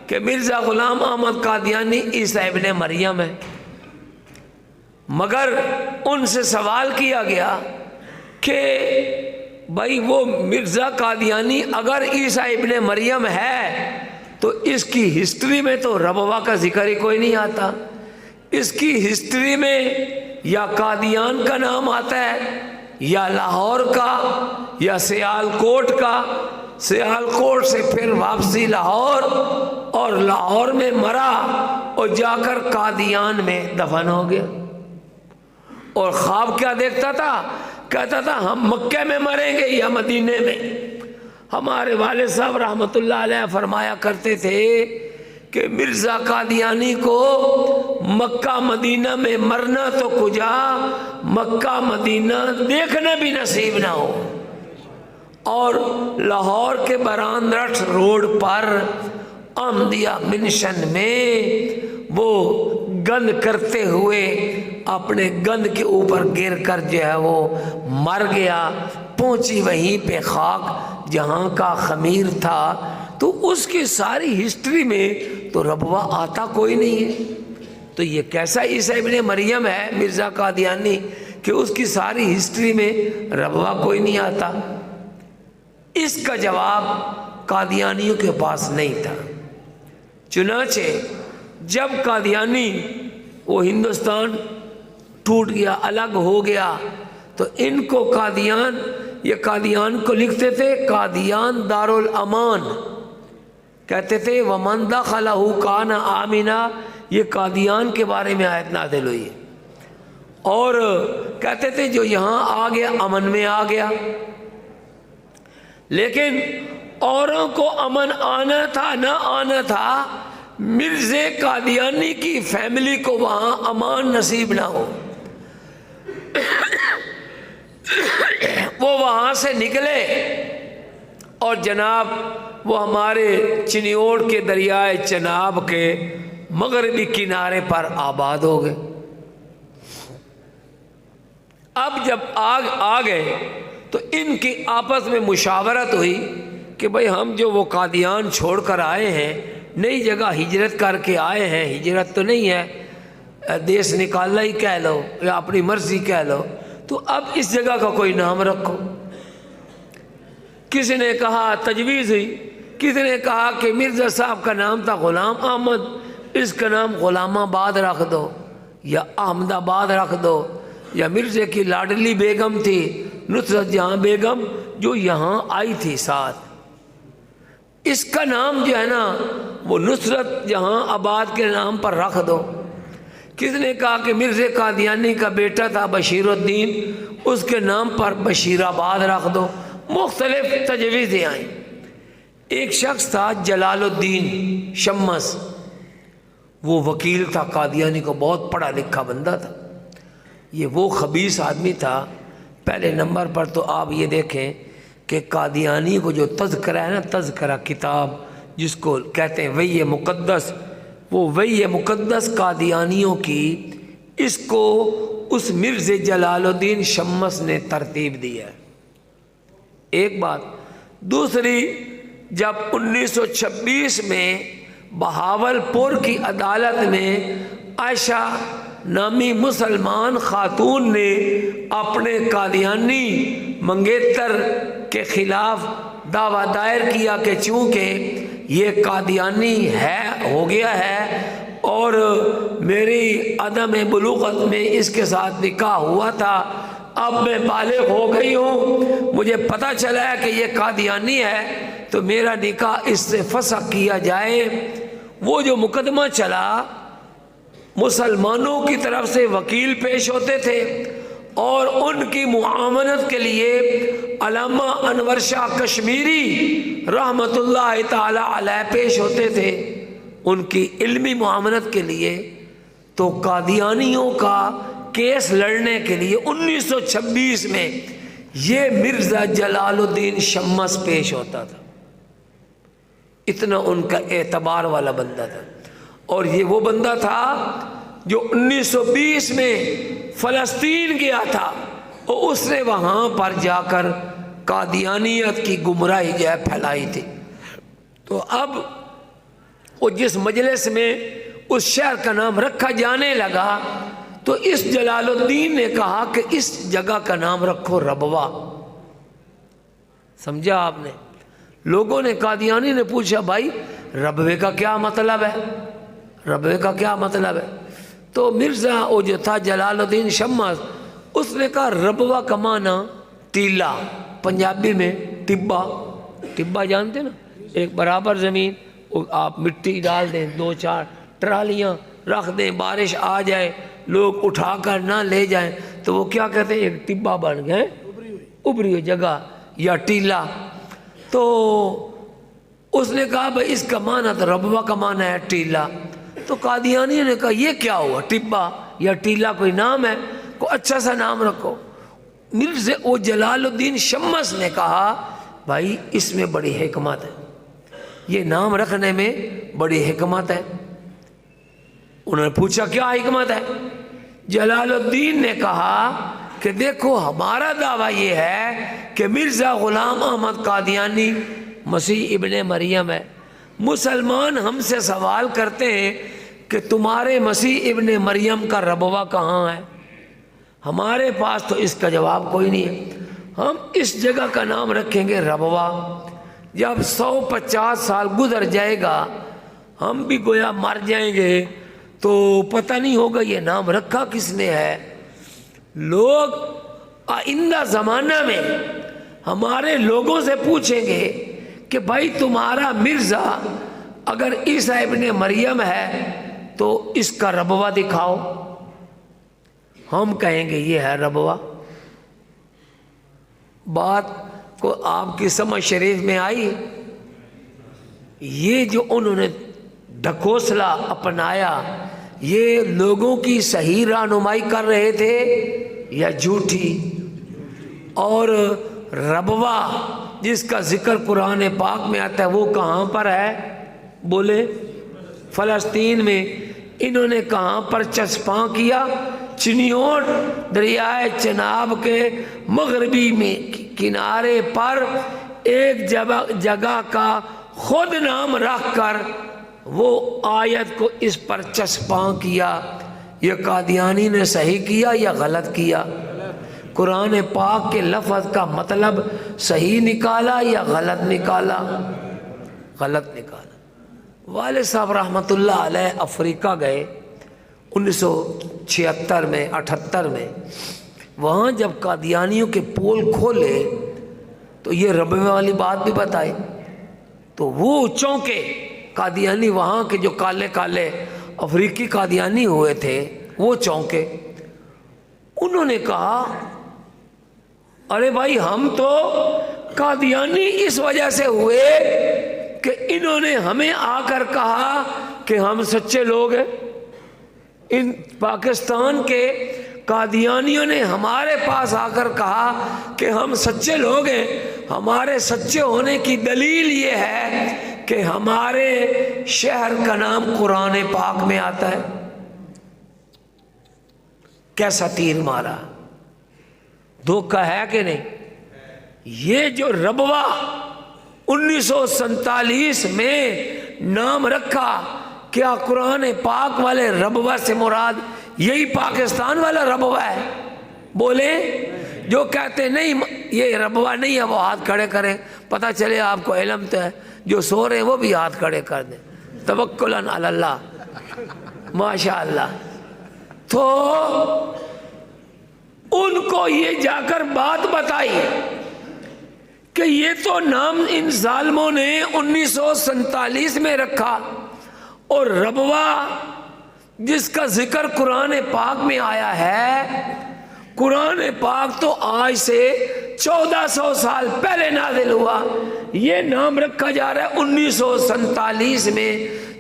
کہ مرزا غلام احمد قادیانی عیسیٰ ابن مریم ہے، مگر ان سے سوال کیا گیا کہ بھائی وہ مرزا قادیانی اگر عیسیٰ ابن مریم ہے تو اس کی ہسٹری میں تو ربوہ کا ذکر ہی کوئی نہیں آتا، اس کی ہسٹری میں یا قادیان کا نام آتا ہے یا لاہور کا یا سیالکوٹ کا، سیالکوٹ سے پھر واپسی لاہور، اور لاہور میں مرا اور جا کر قادیان میں دفن ہو گیا۔ اور خواب کیا دیکھتا تھا؟ کہتا تھا ہم مکے میں مریں گے یا مدینے میں۔ ہمارے والد صاحب رحمۃ اللہ علیہ فرمایا کرتے تھے کہ مرزا قادیانی کو مکہ مدینہ میں مرنا تو کجا، مکہ مدینہ دیکھنا بھی نصیب نہ ہو۔ اور لاہور کے براندرٹ روڈ پر احمدیہ منشن میں وہ گند کرتے ہوئے اپنے گند کے اوپر گر کر جو ہے وہ مر گیا، پہنچی وہیں پہ خاک جہاں کا خمیر تھا۔ تو اس کی ساری ہسٹری میں تو ربوہ آتا کوئی نہیں ہے، تو یہ کیسا عیسیٰ ابن مریم ہے مرزا قادیانی کہ اس کی ساری ہسٹری میں ربوہ کوئی نہیں آتا؟ اس کا جواب قادیانیوں کے پاس نہیں تھا۔ چنانچہ جب قادیانی وہ ہندوستان ٹوٹ گیا، الگ ہو گیا، تو ان کو قادیان، یہ قادیان کو لکھتے تھے قادیان دارالامان، کہتے تھے وَمَن دَخَلَهُ كَانَ آمِنًا، یہ قادیان کے بارے میں آیت نازل ہوئی ہے، اور کہتے تھے جو یہاں آ گیا امن میں آ گیا۔ لیکن اوروں کو امن آنا تھا نہ آنا تھا، مرزا قادیانی کی فیملی کو وہاں امان نصیب نہ ہو۔ وہ وہاں سے نکلے اور جناب وہ ہمارے چنیوڑ کے دریائے چناب کے مغربی کنارے پر آباد ہو گئے۔ اب جب آ گئے تو ان کی آپس میں مشاورت ہوئی کہ بھئی ہم جو وہ قادیان چھوڑ کر آئے ہیں، نئی جگہ ہجرت کر کے آئے ہیں، ہجرت تو نہیں ہے، دیس نکالنا ہی کہہ لو یا اپنی مرضی کہہ لو، تو اب اس جگہ کا کوئی نام رکھو۔ کسی نے کہا تجویز ہوئی، کسی نے کہا کہ مرزا صاحب کا نام تھا غلام احمد، اس کا نام غلام آباد رکھ دو یا احمد آباد رکھ دو، یا مرزا کی لاڈلی بیگم تھی نصرت جہاں بیگم جو یہاں آئی تھی ساتھ، اس کا نام جو ہے نا وہ نصرت جہاں آباد کے نام پر رکھ دو۔ کس نے کہا کہ مرزا قادیانی کا بیٹا تھا بشیر الدین، اس کے نام پر بشیر آباد رکھ دو۔ مختلف تجویزیں آئیں۔ ایک شخص تھا جلال الدین شمس، وہ وکیل تھا قادیانی کو، بہت پڑھا لکھا بندہ تھا۔ یہ وہ خبیث آدمی تھا۔ پہلے نمبر پر تو آپ یہ دیکھیں کہ قادیانی کو جو تذکرہ ہے نا، تذکرہ کتاب جس کو کہتے ہیں وحی مقدس، وہ وحی مقدس قادیانیوں کی، اس کو اس مرزا جلال الدین شمس نے ترتیب دی ہے۔ ایک بات۔ دوسری، جب 1926 میں بہاول پور کی عدالت میں عائشہ نامی مسلمان خاتون نے اپنے قادیانی منگیتر کے خلاف دعویٰ دائر کیا کہ چونکہ یہ قادیانی ہو گیا ہے اور میری عدم بلوغت میں اس کے ساتھ نکاح ہوا تھا، اب میں بالغ ہو گئی ہوں، مجھے پتہ چلا ہے کہ یہ قادیانی ہے، تو میرا نکاح اس سے فسخ کیا جائے۔ وہ جو مقدمہ چلا، مسلمانوں کی طرف سے وکیل پیش ہوتے تھے اور ان کی معاونت کے لیے علامہ انور شاہ کشمیری رحمۃ اللہ تعالی علیہ پیش ہوتے تھے ان کی علمی معاونت کے لیے۔ تو قادیانیوں کا کیس لڑنے کے لیے 1926 میں یہ مرزا جلال الدین شمس پیش ہوتا تھا۔ اتنا ان کا اعتبار والا بندہ تھا۔ اور یہ وہ بندہ تھا جو 1920 میں فلسطین گیا تھا اور اس نے وہاں پر جا کر قادیانیت کی گمراہی جو ہے پھیلائی تھی۔ تو اب وہ جس مجلس میں اس شہر کا نام رکھا جانے لگا تو اس جلال الدین نے کہا کہ اس جگہ کا نام رکھو ربوہ۔ سمجھا آپ نے؟ لوگوں نے، قادیانی نے پوچھا بھائی ربوے کا کیا مطلب ہے، ربوے کا کیا مطلب ہے؟ تو مرزا وہ جو تھا جلال الدین شمس، اس نے کہا ربوہ کا معنی ٹیلا، پنجابی میں ٹبا، ٹبا جانتے نا، ایک برابر زمین آپ مٹی ڈال دیں، 2-4 ٹرالیاں رکھ دیں، بارش آ جائے لوگ اٹھا کر نہ لے جائیں تو وہ کیا کہتے ہیں، ایک ٹبا بن گئے، ابری ہوئی جگہ یا ٹیلا۔ تو اس نے کہا بھائی اس کا معنی تو ربوہ کا معنی ہے ٹیلا۔ تو قادیانی نے کہا یہ کیا ہوا، ٹبا یا ٹیلا کوئی نام ہے، کوئی اچھا سا نام رکھو۔ مرزا او جلال الدین شمس نے کہا بھائی اس میں بڑی حکمت ہے، یہ نام رکھنے میں بڑی حکمت ہے۔ انہوں نے پوچھا کیا حکمت ہے؟ جلال الدین نے کہا کہ دیکھو ہمارا دعویٰ یہ ہے کہ مرزا غلام احمد قادیانی مسیح ابن مریم ہے۔ مسلمان ہم سے سوال کرتے ہیں کہ تمہارے مسیح ابن مریم کا ربوہ کہاں ہے؟ ہمارے پاس تو اس کا جواب کوئی نہیں ہے۔ ہم اس جگہ کا نام رکھیں گے ربوہ۔ جب 150 سال گزر جائے گا ہم بھی گویا مر جائیں گے تو پتہ نہیں ہوگا یہ نام رکھا کس نے ہے۔ لوگ آئندہ زمانہ میں ہمارے لوگوں سے پوچھیں گے کہ بھائی تمہارا مرزا اگر عیسیٰ ابن مریم ہے تو اس کا ربوہ دکھاؤ، ہم کہیں گے یہ ہے ربوہ۔ بات کو آپ کی سمجھ شریف میں آئی؟ یہ جو انہوں نے ڈھکوسلا اپنایا، یہ لوگوں کی صحیح رہنمائی کر رہے تھے یا جھوٹی؟ اور ربوہ جس کا ذکر قرآن پاک میں آتا ہے وہ کہاں پر ہے؟ بولے فلسطین میں۔ انہوں نے کہاں پر چسپاں کیا؟ چنیوٹ دریائے چناب کے مغربی میں کنارے پر ایک جگہ کا خود نام رکھ کر وہ آیت کو اس پر چسپاں کیا۔ یہ قادیانی نے صحیح کیا یا غلط کیا؟ قرآن پاک کے لفظ کا مطلب صحیح نکالا یا غلط نکالا؟ غلط نکالا۔ والد صاحب رحمۃ اللہ علیہ افریقہ گئے 1976 میں 78 میں، وہاں جب قادیانیوں کے پول کھولے تو یہ ربوے والی بات بھی بتائی تو وہ چونکے قادیانی، وہاں کے جو کالے کالے افریقی قادیانی ہوئے تھے وہ چونکے. انہوں نے کہا ارے بھائی ہم تو قادیانی اس وجہ سے ہوئے کہ انہوں نے ہمیں آ کر کہا کہ ہم سچے لوگ ہیں. ان پاکستان کے قادیانیوں نے ہمارے پاس آ کر کہا کہ ہم سچے لوگ ہیں. ہمارے سچے ہونے کی دلیل یہ ہے کہ ہمارے شہر کا نام قرآن پاک میں آتا ہے. کیسا تیر مارا، دھوکہ ہے کہ نہیں؟ یہ جو ربوہ 1947 میں نام رکھا، کیا قرآن پاک والے ربوہ سے مراد یہی پاکستان والا ربوہ ہے؟ بولے جو کہتے نہیں یہ ربوہ نہیں ہے وہ ہاتھ کھڑے کریں، پتہ چلے آپ کو علم تو ہے. جو سو رہے ہیں وہ بھی ہاتھ کھڑے کر دیں، توکلاً علی اللہ، ماشاء اللہ. تو ان کو یہ جا کر بات بتائی کہ یہ تو نام ان ظالموں نے 1947 میں رکھا، اور ربوہ جس کا ذکر قرآن پاک میں آیا ہے، قرآن پاک تو آج سے 1400 سال پہلے نازل ہوا، یہ نام رکھا جا رہا ہے 1947 میں.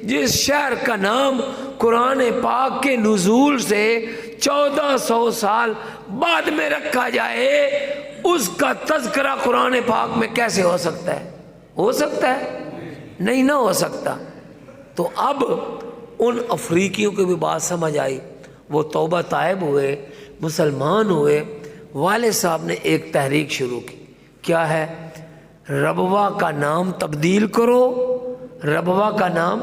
جس شہر کا نام قرآن پاک کے نزول سے 1400 سال بعد میں رکھا جائے، اس کا تذکرہ قرآن پاک میں کیسے ہو سکتا ہے؟ ہو سکتا ہے؟ نہیں، نہ ہو سکتا. تو اب ان افریقیوں کو بھی بات سمجھ آئی، وہ توبہ طائب ہوئے، مسلمان ہوئے. والد صاحب نے ایک تحریک شروع کی. کیا ہے؟ ربوہ کا نام تبدیل کرو، ربوہ کا نام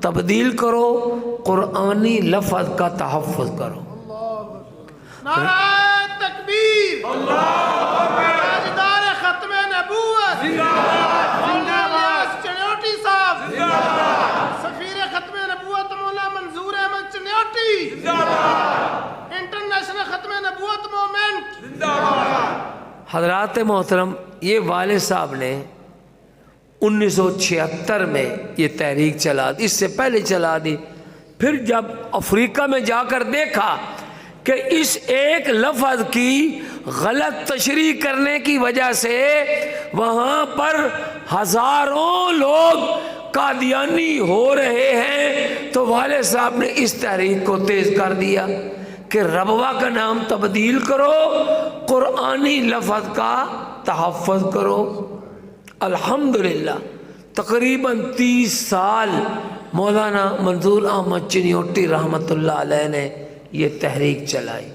تبدیل کرو، قرآنی لفظ کا تحفظ کرو. نعرہ تکبیر، تاجدار ختم نبوت مولانا الیاس چنیوٹی صاحب، سفیر ختم نبوت مولانا منظور احمد چنیوٹی، انٹرنیشنل ختم نبوت مومنٹ. حضرات محترم، یہ والد صاحب نے 1976 میں یہ تحریک چلا دی، اس سے پہلے چلا دی. پھر جب افریقہ میں جا کر دیکھا کہ اس ایک لفظ کی غلط تشریح کرنے کی وجہ سے وہاں پر ہزاروں لوگ قادیانی ہو رہے ہیں، تو والد صاحب نے اس تحریک کو تیز کر دیا کہ ربوہ کا نام تبدیل کرو، قرآنی لفظ کا تحفظ کرو. الحمدللہ تقریباً 30 سال مولانا منظور احمد چنیوٹی رحمۃ اللہ علیہ نے یہ تحریک چلائی.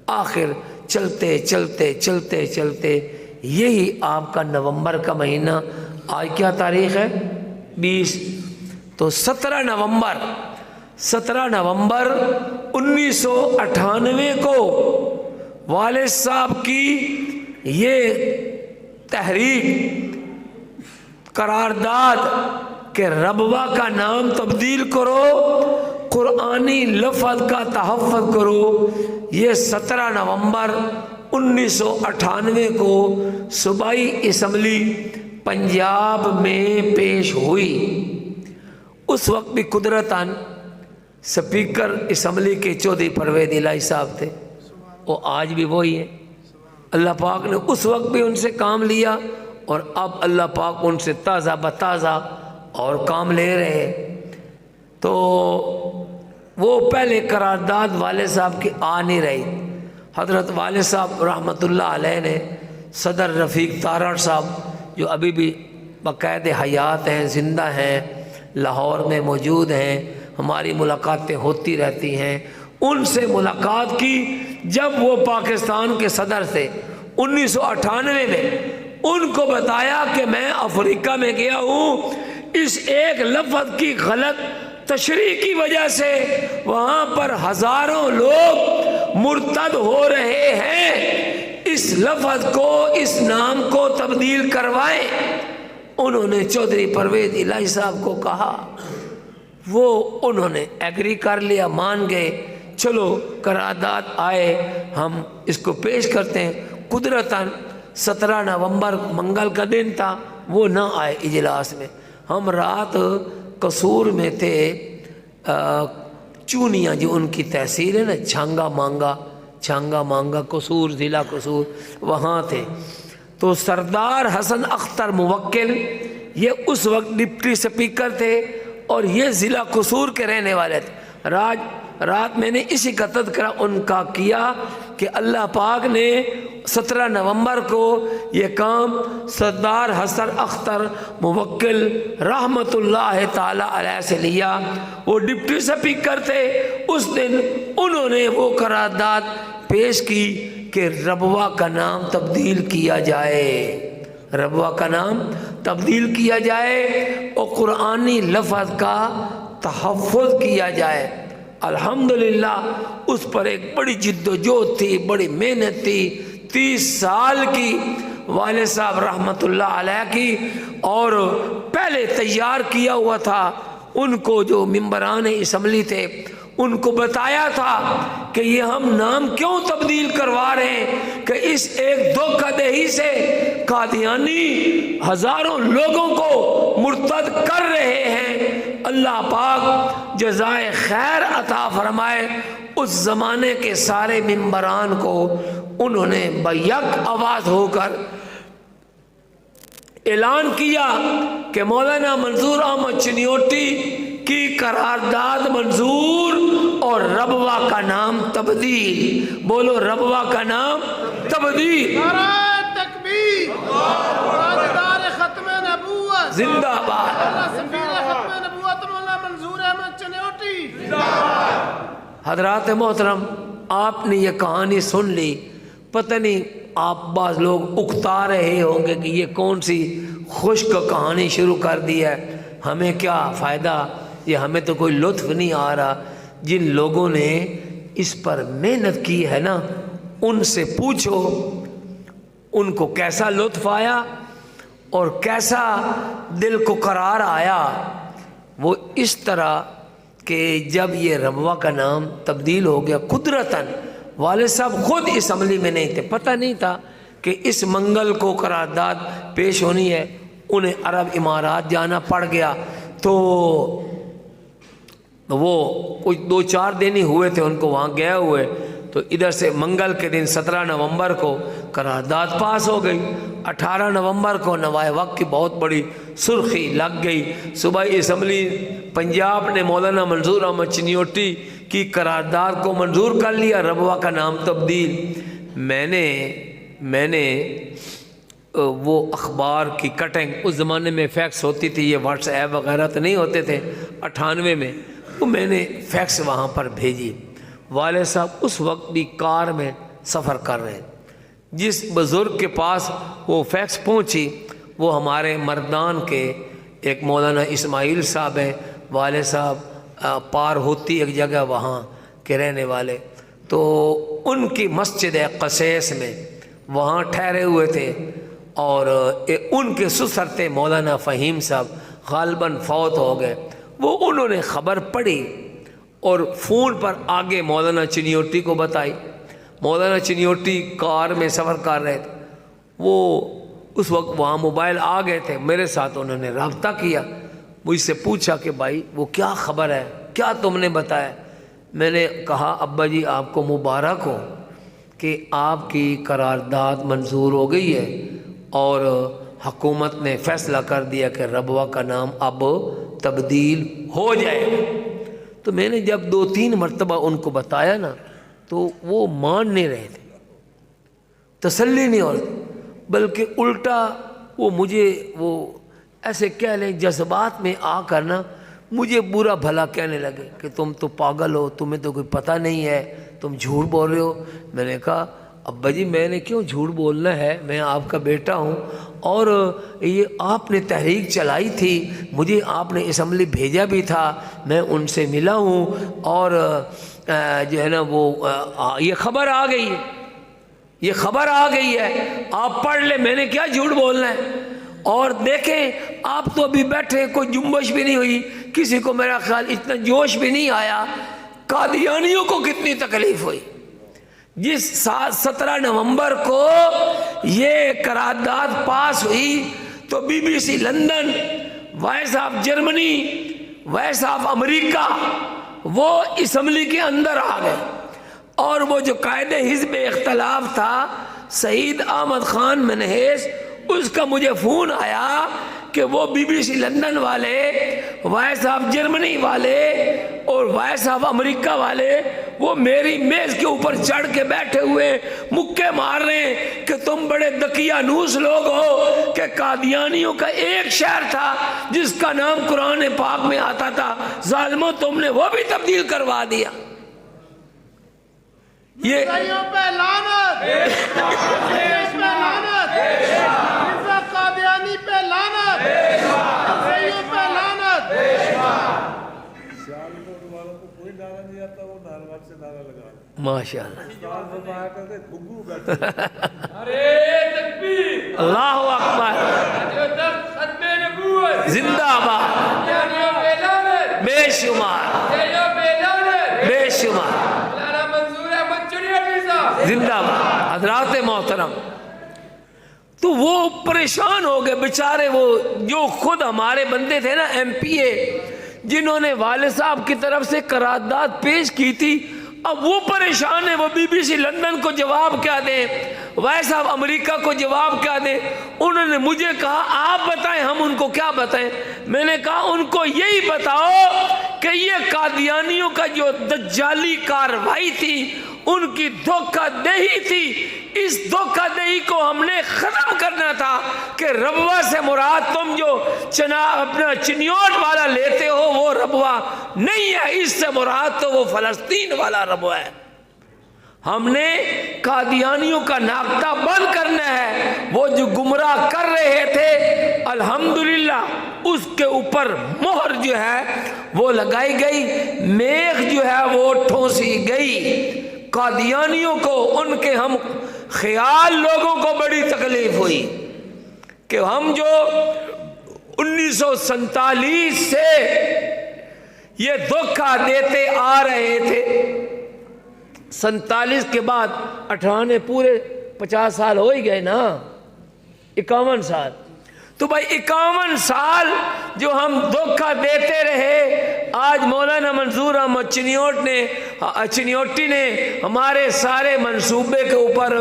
آخر چلتے چلتے چلتے چلتے یہی آپ کا نومبر کا مہینہ، آج کیا تاریخ ہے؟ 20. تو 17 نومبر 1998 کو والد صاحب کی یہ تحریک، قرارداد کہ ربوہ کا نام تبدیل کرو، قرآنی لفظ کا تحفظ کرو، یہ 17 نومبر 1998 کو صوبائی اسمبلی پنجاب میں پیش ہوئی. اس وقت بھی قدرتاً سپیکر اسمبلی کے چودھری پرویز الہی صاحب تھے، وہ آج بھی وہی ہیں. اللہ پاک نے اس وقت بھی ان سے کام لیا، اور اب اللہ پاک ان سے تازہ بتازہ اور کام لے رہے ہیں. تو وہ پہلے قرارداد والد صاحب کی آ نہیں رہی. حضرت والد صاحب رحمۃ اللہ علیہ نے صدر رفیق تارڑ صاحب، جو ابھی بھی باقاعد حیات ہیں، زندہ ہیں، لاہور میں موجود ہیں، ہماری ملاقاتیں ہوتی رہتی ہیں، ان سے ملاقات کی. جب وہ پاکستان کے صدر تھے 1998 میں، ان کو بتایا کہ میں افریقہ میں گیا ہوں، اس ایک لفظ کی غلط تشریح کی وجہ سے وہاں پر ہزاروں لوگ مرتد ہو رہے ہیں، اس لفظ کو، اس نام کو تبدیل کروائیں. انہوں نے چودھری پرویز الہی صاحب کو کہا، وہ انہوں نے ایگری کر لیا، مان گئے. چلو قرارداد آئے، ہم اس کو پیش کرتے ہیں. قدرتاً 17 نومبر منگل کا دن تھا، وہ نہ آئے اجلاس میں. ہم رات قصور میں تھے، چونیاں جو ان کی تحصیل ہے نا، چھانگا مانگا قصور، ضلع قصور، وہاں تھے۔ تو سردار حسن اختر موکل یہ اس وقت ڈپٹی سپیکر تھے اور یہ ضلع قصور کے رہنے والے تھے۔ رات میں نے اسی کا تذکرہ ان کا کیا کہ اللہ پاک نے 17 نومبر کو یہ کام سردار حسن اختر موکل رحمت اللہ تعالی علیہ سے لیا۔ وہ ڈپٹی سپیکر تھے۔ اس دن انہوں نے وہ قرارداد پیش کی کہ ربوہ کا نام تبدیل کیا جائے، ربوہ کا نام تبدیل کیا جائے اور قرآنی لفظ کا تحفظ کیا جائے۔ الحمدللہ اس پر ایک بڑی جد و جہد تھی، بڑی محنت تھی، 30 سال کی والد صاحب رحمت اللہ علیہ کی، اور پہلے تیار کیا ہوا تھا۔ ان کو جو ممبران اسمبلی تھے ان کو بتایا تھا کہ یہ ہم نام کیوں تبدیل کروا رہے ہیں کہ اس ایک دھوکہ دہی سے قادیانی ہزاروں لوگوں کو مرتد کر رہے ہیں۔ اللہ پاک جزائے خیر عطا فرمائے۔ اس زمانے کے سارے ممبران کو انہوں نے بیک آواز ہو کر اعلان کیا کہ مولانا منظور احمد چنیوٹی کی قرارداد منظور اور ربوہ کا نام تبدیل۔ بولو ربوہ کا نام تبدیل۔ نعرہ تکبیر، تاجدار ختم نبوت زندہ باد، سفیر ختم نبوت مولانا منظور احمد چنیوٹی۔ حضرات محترم، آپ نے یہ کہانی سن لی، پتہ نہیں آپ بعض لوگ اکتا رہے ہوں گے کہ یہ کون سی خشک کہانی شروع کر دی ہے، ہمیں کیا فائدہ، یہ ہمیں تو کوئی لطف نہیں آ رہا۔ جن لوگوں نے اس پر محنت کی ہے نا، ان سے پوچھو ان کو کیسا لطف آیا اور کیسا دل کو قرار آیا۔ وہ اس طرح کہ جب یہ ربوہ کا نام تبدیل ہو گیا قدرتاً، والد صاحب خود اسمبلی میں نہیں تھے، پتہ نہیں تھا کہ اس منگل کو قرارداد پیش ہونی ہے، انہیں عرب امارات جانا پڑ گیا۔ تو وہ کچھ 2-4 دن ہی ہوئے تھے ان کو وہاں گئے ہوئے، تو ادھر سے منگل کے دن 17 نومبر کو قرارداد پاس ہو گئی۔ 18 نومبر کو نوائے وقت کی بہت بڑی سرخی لگ گئی۔ صوبائی اسمبلی پنجاب نے مولانا منظور احمد چنیوٹی کی قرارداد کو منظور کر لیا، ربوہ کا نام تبدیل۔ میں نے وہ اخبار کی کٹنگ، اس زمانے میں فیکس ہوتی تھی، یہ واٹس ایپ وغیرہ تو نہیں ہوتے تھے 98 میں، تو میں نے فیکس وہاں پر بھیجی۔ والد صاحب اس وقت بھی کار میں سفر کر رہے ہیں۔ جس بزرگ کے پاس وہ فیکس پہنچی وہ ہمارے مردان کے ایک مولانا اسماعیل صاحب ہیں، والد صاحب پار ہوتی ایک جگہ وہاں کے رہنے والے، تو ان کی مسجد قصیص میں وہاں ٹھہرے ہوئے تھے، اور ان کے سسر تھے مولانا فہیم صاحب، غالباً فوت ہو گئے۔ وہ انہوں نے خبر پڑھی اور فون پر آگے مولانا چنیوٹی کو بتائی۔ مولانا چنیوٹی کار میں سفر کر رہے تھے، وہ اس وقت وہاں موبائل آ گئے تھے، میرے ساتھ انہوں نے رابطہ کیا، مجھ سے پوچھا کہ بھائی وہ کیا خبر ہے، کیا تم نے بتایا؟ میں نے کہا ابا جی آپ کو مبارک ہو کہ آپ کی قرارداد منظور ہو گئی ہے اور حکومت نے فیصلہ کر دیا کہ ربوہ کا نام اب تبدیل ہو جائے۔ تو میں نے جب 2-3 مرتبہ ان کو بتایا نا تو وہ مان نہیں رہے تھے، تسلی نہیں ہو رہی، بلکہ الٹا وہ مجھے وہ ایسے کہہ لیں جذبات میں آ کر نا مجھے برا بھلا کہنے لگے کہ تم تو پاگل ہو، تمہیں تو کوئی پتہ نہیں ہے، تم جھوٹ بول رہے ہو۔ میں نے کہا ابا جی میں نے کیوں جھوٹ بولنا ہے، میں آپ کا بیٹا ہوں، اور یہ آپ نے تحریک چلائی تھی، مجھے آپ نے اسمبلی بھیجا بھی تھا، میں ان سے ملا ہوں، اور جو ہے نا وہ یہ خبر آ گئی ہے، یہ خبر آ گئی ہے، آپ پڑھ لیں، میں نے کیا جھوٹ بولنا ہے۔ اور دیکھیں آپ تو ابھی بیٹھے، کوئی جنبش بھی نہیں ہوئی، کسی کو میرا خیال اتنا جوش بھی نہیں آیا۔ قادیانیوں کو کتنی تکلیف ہوئی جس 17 نومبر کو یہ قرارداد پاس ہوئی، تو BBC London voice of Germany, voice of America, وہ اسمبلی کے اندر آ گئے، اور وہ جو قائد حزب اختلاف تھا سعید احمد خان منہیس، اس کا مجھے فون آیا کہ وہ BBC لندن والے، وائس آف جرمنی والے اور وائس آف امریکہ والے وہ میری میز کے اوپر چڑھ کے بیٹھے ہوئے مکے مار رہے ہیں کہ تم بڑے دقیانوس لوگ ہو، کہ قادیانیوں کا ایک شہر تھا جس کا نام قرآن پاک میں آتا تھا، ظالموں تم نے وہ بھی تبدیل کروا دیا۔ یہ عیسائیوں پہ لعنت، عیسائیوں پہ لعنت، مرزا قادیانی پہ لعنت، عیسائیوں پہ لعنت۔ سیالکوٹ والوں کو کوئی نعرہ نہیں آتا، وہ نارمل سے نعرہ لگا رہے ہیں۔ ماشاءاللہ، استاد فرمایا کرتے گھگو بیٹھے اللہ اکبر، زندہ آباد، بے شمار بے شمار، زندہ باد حضرات محترم۔ تو وہ پریشان ہو گئے بیچارے، وہ جو خود ہمارے بندے تھے نا MPA، جنہوں نے والد صاحب کی طرف سے قرارداد پیش کی تھی، اب وہ پریشان ہیں، وہ BBC لندن کو جواب کیا دیں، وائس آف امریکہ کو جواب کیا دیں۔ انہوں نے مجھے کہا آپ بتائیں ہم ان کو کیا بتائیں۔ میں نے کہا ان کو یہی بتاؤ کہ یہ قادیانیوں کا جو دجالی کاروائی تھی، ان کی دھوکہ دہی تھی، اس دھوکہ دہی کو ہم نے ختم کرنا تھا کہ ربوہ سے مراد تم جو اپنا چنیوٹ والا لیتے ہو وہ ربوہ نہیں ہے، اس سے مراد تو وہ فلسطین والا ربوہ ہے۔ ہم نے قادیانیوں کا ناقدہ بند کرنا ہے، وہ جو گمراہ کر رہے تھے الحمدللہ اس کے اوپر مہر جو ہے وہ لگائی گئی، میخ جو ہے وہ ٹھونسی گئی۔ قادیانیوں کو ان کے ہم خیال لوگوں کو بڑی تکلیف ہوئی کہ ہم جو 1947 سے یہ دھوکہ دیتے آ رہے تھے، 47 کے بعد 98 پورے 50 سال ہو ہی گئے نا، 51 سال، تو بھائی 51 سال جو ہم دھوکہ دیتے رہے، آج مولانا منظور احمد چنیوٹی نے ہمارے سارے منصوبے کے اوپر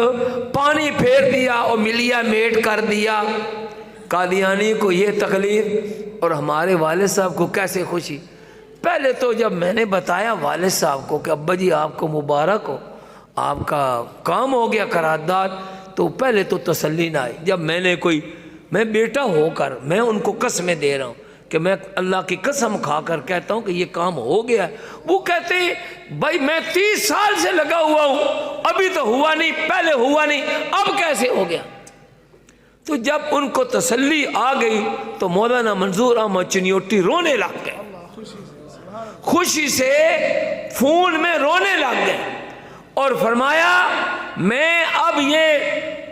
پانی پھیر دیا اور ملیا میٹ کر دیا۔ قادیانی کو یہ تکلیف اور ہمارے والد صاحب کو کیسے خوشی۔ پہلے تو جب میں نے بتایا والد صاحب کو کہ ابا جی آپ کو مبارک ہو، آپ کا کام ہو گیا قرارداد، تو پہلے تو تسلی نہ آئی۔ جب میں بیٹا ہو کر میں ان کو قسمیں دے رہا ہوں کہ میں اللہ کی قسم کھا کر کہتا ہوں کہ یہ کام ہو گیا، وہ کہتے ہیں بھائی میں 30 سال سے لگا ہوا ہوں، ابھی تو ہوا نہیں، پہلے ہوا نہیں، اب کیسے ہو گیا۔ تو جب ان کو تسلی آ گئی تو مولانا منظور احمد چنیوٹی رونے لگ گئے، خوشی سے فون میں رونے لگ گئے اور فرمایا میں اب یہ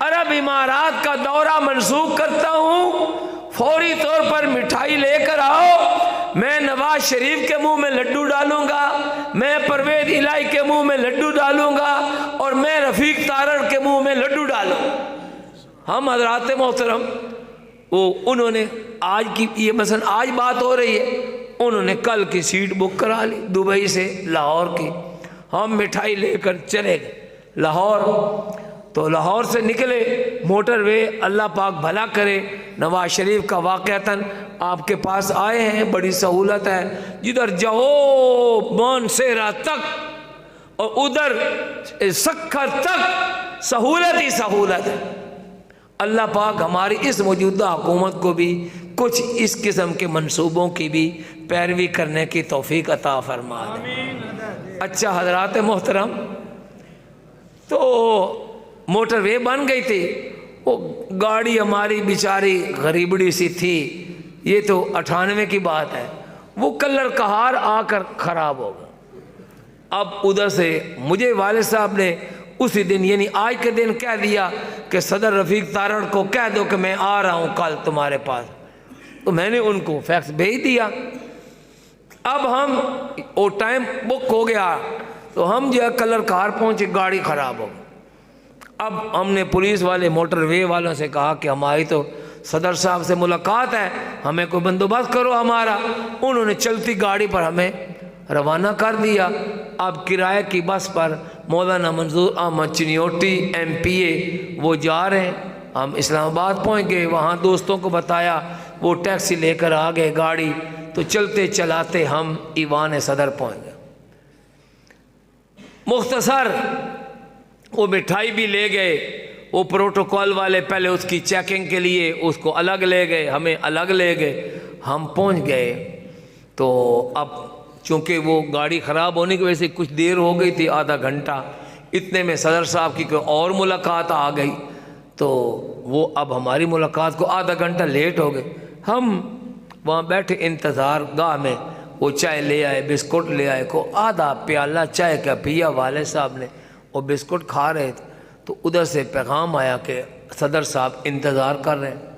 عرب امارات کا دورہ منسوخ کرتا ہوں، فوری طور پر مٹھائی لے کر آؤ، میں نواز شریف کے منہ میں لڈو ڈالوں گا، میں پرویز الہی کے منہ میں لڈو ڈالوں گا، اور میں رفیق تارڑ کے منہ میں لڈو ڈالوں گا۔ ہم حضرات محترم انہوں نے آج کی یہ مثلا آج بات ہو رہی ہے، انہوں نے کل کی سیٹ بک کرا لی دبئی سے لاہور کی، ہم مٹھائی لے کر چلے گئے لاہور۔ تو لاہور سے نکلے موٹر وے، اللہ پاک بھلا کرے، نواز شریف کا واقعتاً آپ کے پاس آئے ہیں، بڑی سہولت ہے، جدھر جہو مانسیرا تک اور ادھر سکھر تک سہولت ہی سہولت ہے۔ اللہ پاک ہماری اس موجودہ حکومت کو بھی کچھ اس قسم کے منصوبوں کی بھی پیروی کرنے کی توفیق عطا فرما دے۔ اچھا حضرات محترم، تو موٹر وے بن گئی تھی، وہ گاڑی ہماری بیچاری غریبڑی سی تھی، یہ تو 98 کی بات ہے، وہ کلر کہار آ کر خراب ہو گیا۔ اب ادھر سے مجھے والد صاحب نے اسی دن یعنی آج کے دن کہہ دیا کہ صدر رفیق تارڑ کو کہہ دو کہ میں آ رہا ہوں کل تمہارے پاس، تو میں نے ان کو فیکس بھیج دیا۔ اب ہم وہ ٹائم بک ہو گیا تو ہم جو ہے کلر کہار پہنچے، گاڑی خراب ہو گئی۔ اب ہم نے پولیس والے موٹر وے والوں سے کہا کہ ہماری تو صدر صاحب سے ملاقات ہے، ہمیں کوئی بندوبست کرو ہمارا۔ انہوں نے چلتی گاڑی پر ہمیں روانہ کر دیا۔ اب کرائے کی بس پر مولانا منظور احمد چنیوٹی MPA وہ جا رہے ہیں، ہم اسلام آباد پہنچ گئے، وہاں دوستوں کو بتایا، وہ ٹیکسی لے کر آ گئے گاڑی، تو چلتے چلاتے ہم ایوان صدر پہنچ گئے۔ مختصر وہ مٹھائی بھی لے گئے، وہ پروٹوکول والے پہلے اس کی چیکنگ کے لیے اس کو الگ لے گئے، ہمیں الگ لے گئے، ہم پہنچ گئے۔ تو اب چونکہ وہ گاڑی خراب ہونے کی وجہ سے کچھ دیر ہو گئی تھی، آدھا گھنٹہ، اتنے میں صدر صاحب کی کوئی اور ملاقات آ گئی، تو وہ اب ہماری ملاقات کو آدھا گھنٹہ لیٹ ہو گئے۔ ہم وہاں بیٹھے انتظار گاہ میں، وہ چائے لے آئے، بسکٹ لے آئے، کو آدھا پیالہ چائے کا پیا والد صاحب نے، وہ بسکٹ کھا رہے تھے، تو ادھر سے پیغام آیا کہ صدر صاحب انتظار کر رہے ہیں۔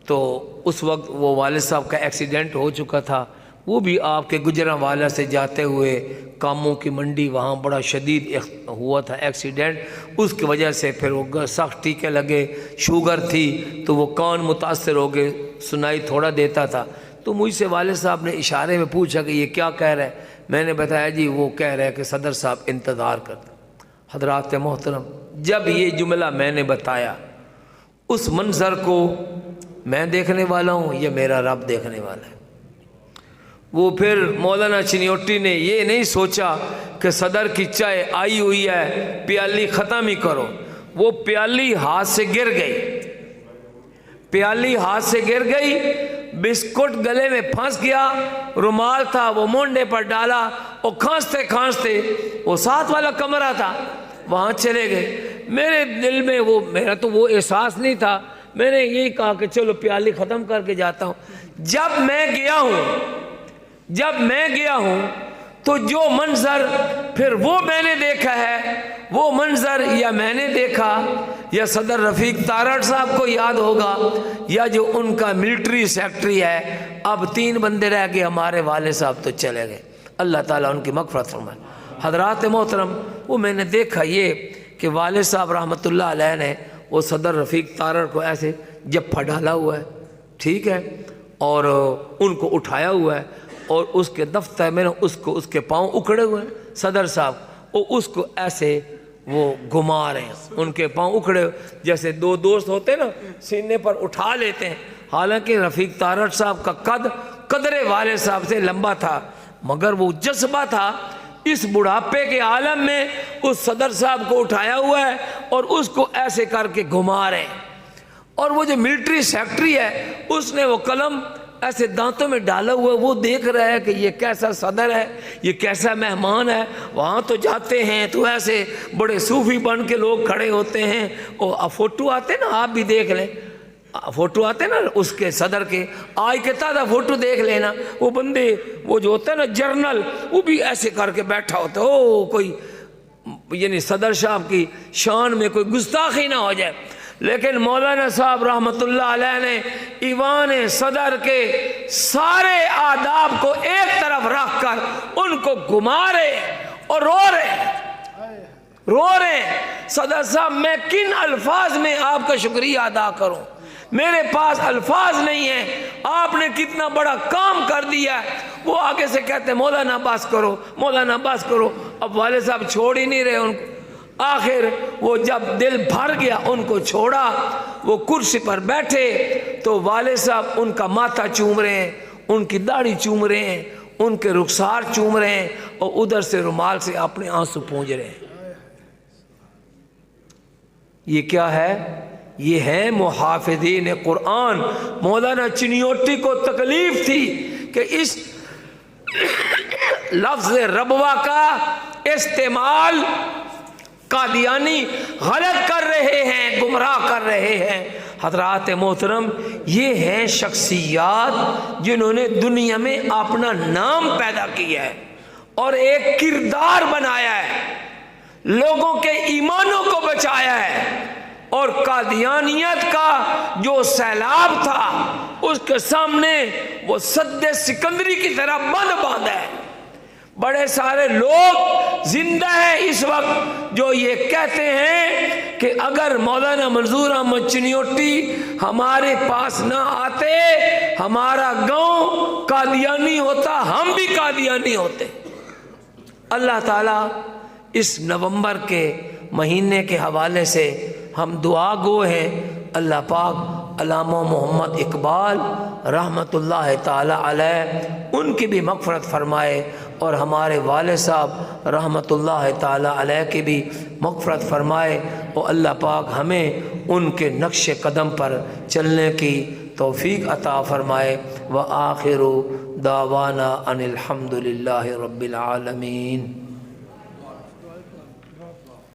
تو اس وقت وہ والد صاحب کا ایکسیڈنٹ ہو چکا تھا، وہ بھی آپ کے گجرانوالہ سے جاتے ہوئے کاموں کی منڈی، وہاں بڑا شدید ہوا تھا ایکسیڈنٹ، اس کی وجہ سے پھر وہ سخت ٹیکے لگے، شوگر تھی تو وہ کان متاثر ہو گئے، سنائی تھوڑا دیتا تھا۔ تو مجھ سے والد صاحب نے اشارے میں پوچھا کہ یہ کیا کہہ رہا ہے؟ میں نے بتایا جی وہ کہہ رہے ہیں کہ صدر صاحب انتظار کرتے۔ حضرات محترم، جب یہ جملہ میں نے بتایا، اس منظر کو میں دیکھنے والا ہوں یا میرا رب دیکھنے والا ہے؟ وہ پھر مولانا چنیوٹی نے یہ نہیں سوچا کہ صدر کی چائے آئی ہوئی ہے، پیالی ختم ہی کرو، وہ پیالی ہاتھ سے گر گئی، پیالی ہاتھ سے گر گئی، بسکٹ گلے میں پھنس گیا، رومال تھا وہ مونڈے پر ڈالا، اور کھانستے کھانستے، وہ ساتھ والا کمرہ تھا وہاں چلے گئے۔ میرے دل میں میرا تو وہ احساس نہیں تھا، میں نے یہی کہا کہ چلو پیالی ختم کر کے جاتا ہوں۔ جب میں گیا ہوں تو جو منظر پھر وہ میں نے دیکھا ہے، وہ منظر یا میں نے دیکھا یا صدر رفیق تارڑ صاحب کو یاد ہوگا، یا جو ان کا ملٹری سیکٹری ہے، اب 3 بندے رہ گئے، ہمارے والد صاحب تو چلے گئے، اللہ تعالیٰ ان کی مغفرت فرمائے۔ حضرات محترم، وہ میں نے دیکھا یہ کہ والد صاحب رحمۃ اللہ علیہ نے وہ صدر رفیق تارڑ کو ایسے جپھا ڈالا ہوا ہے، ٹھیک ہے، اور ان کو اٹھایا ہوا ہے، اور اس کے دفتر میں اس کے پاؤں اکڑے ہوئے ہیں صدر صاحب، وہ اس کو ایسے وہ گھما رہے ہیں، ان کے پاؤں اکڑے، جیسے 2 دوست ہوتے ہیں نا سینے پر اٹھا لیتے ہیں۔ حالانکہ رفیق تارڑ صاحب کا قدرے والد صاحب سے لمبا تھا، مگر وہ جذبہ تھا، اس بڑھاپے کے عالم میں اس صدر صاحب کو اٹھایا ہوا ہے اور اس کو ایسے کر کے گھما رہے ہیں۔ اور وہ جو ملٹری سیکٹری ہے، اس نے وہ قلم ایسے دانتوں میں ڈالا ہوا ہے، وہ دیکھ رہا ہے کہ یہ کیسا صدر ہے، یہ کیسا مہمان ہے۔ وہاں تو جاتے ہیں تو ایسے بڑے صوفی بن کے لوگ کھڑے ہوتے ہیں، اور فوٹو آتے نا، آپ بھی دیکھ لیں، فوٹو آتے نا اس کے صدر کے، آج کے تازہ فوٹو دیکھ لینا، وہ بندے وہ جو ہوتا ہے نا جرنل، وہ بھی ایسے کر کے بیٹھا ہوتا ہے، او کوئی یعنی صدر صاحب کی شان میں کوئی گستاخی نہ ہو جائے۔ لیکن مولانا صاحب رحمۃ اللہ علیہ نے ایوان صدر کے سارے آداب کو ایک طرف رکھ کر ان کو گھما رہے اور رو رہے۔ صدر صاحب، میں کن الفاظ میں آپ کا شکریہ ادا کروں؟ میرے پاس الفاظ نہیں ہیں، آپ نے کتنا بڑا کام کر دیا ہے۔ وہ آگے سے کہتے ہیں مولانا بس کرو، مولانا بس کرو۔ اب والد صاحب چھوڑ ہی نہیں رہے ان کو۔ آخر وہ جب دل بھر گیا ان کو چھوڑا، وہ کرسی پر بیٹھے تو والد صاحب ان کا ماتھا چوم رہے ہیں، ان کی داڑھی چوم رہے ہیں، ان کے رخسار چوم رہے ہیں، اور ادھر سے رومال سے اپنے آنسو پونجھ رہے ہیں۔ یہ کیا ہے؟ یہ ہے محافظین قرآن۔ مولانا چنیوٹی کو تکلیف تھی کہ اس لفظ ربوہ کا استعمال قادیانی غلط کر رہے ہیں، گمراہ کر رہے ہیں۔ حضرات محترم، یہ ہیں شخصیات جنہوں نے دنیا میں اپنا نام پیدا کیا ہے اور ایک کردار بنایا ہے، لوگوں کے ایمانوں کو بچایا ہے، اور قادیانیت کا جو سیلاب تھا اس کے سامنے وہ سد سکندری کی طرح بند باندھا ہے۔ بڑے سارے لوگ زندہ ہیں اس وقت جو یہ کہتے ہیں کہ اگر مولانا منظور احمد چنیوٹی ہمارے پاس نہ آتے، ہمارا گاؤں قادیانی ہوتا، ہم بھی قادیانی ہوتے۔ اللہ تعالیٰ اس نومبر کے مہینے کے حوالے سے ہم دعا گو ہیں، اللہ پاک علامہ محمد اقبال رحمۃ اللہ تعالی علیہ ان کی بھی مغفرت فرمائے، اور ہمارے والد صاحب رحمۃ اللہ تعالی علیہ کی بھی مغفرت فرمائے، اور اللہ پاک ہمیں ان کے نقش قدم پر چلنے کی توفیق عطا فرمائے۔ وآخر دعوانا ان الحمد للہ رب العالمین۔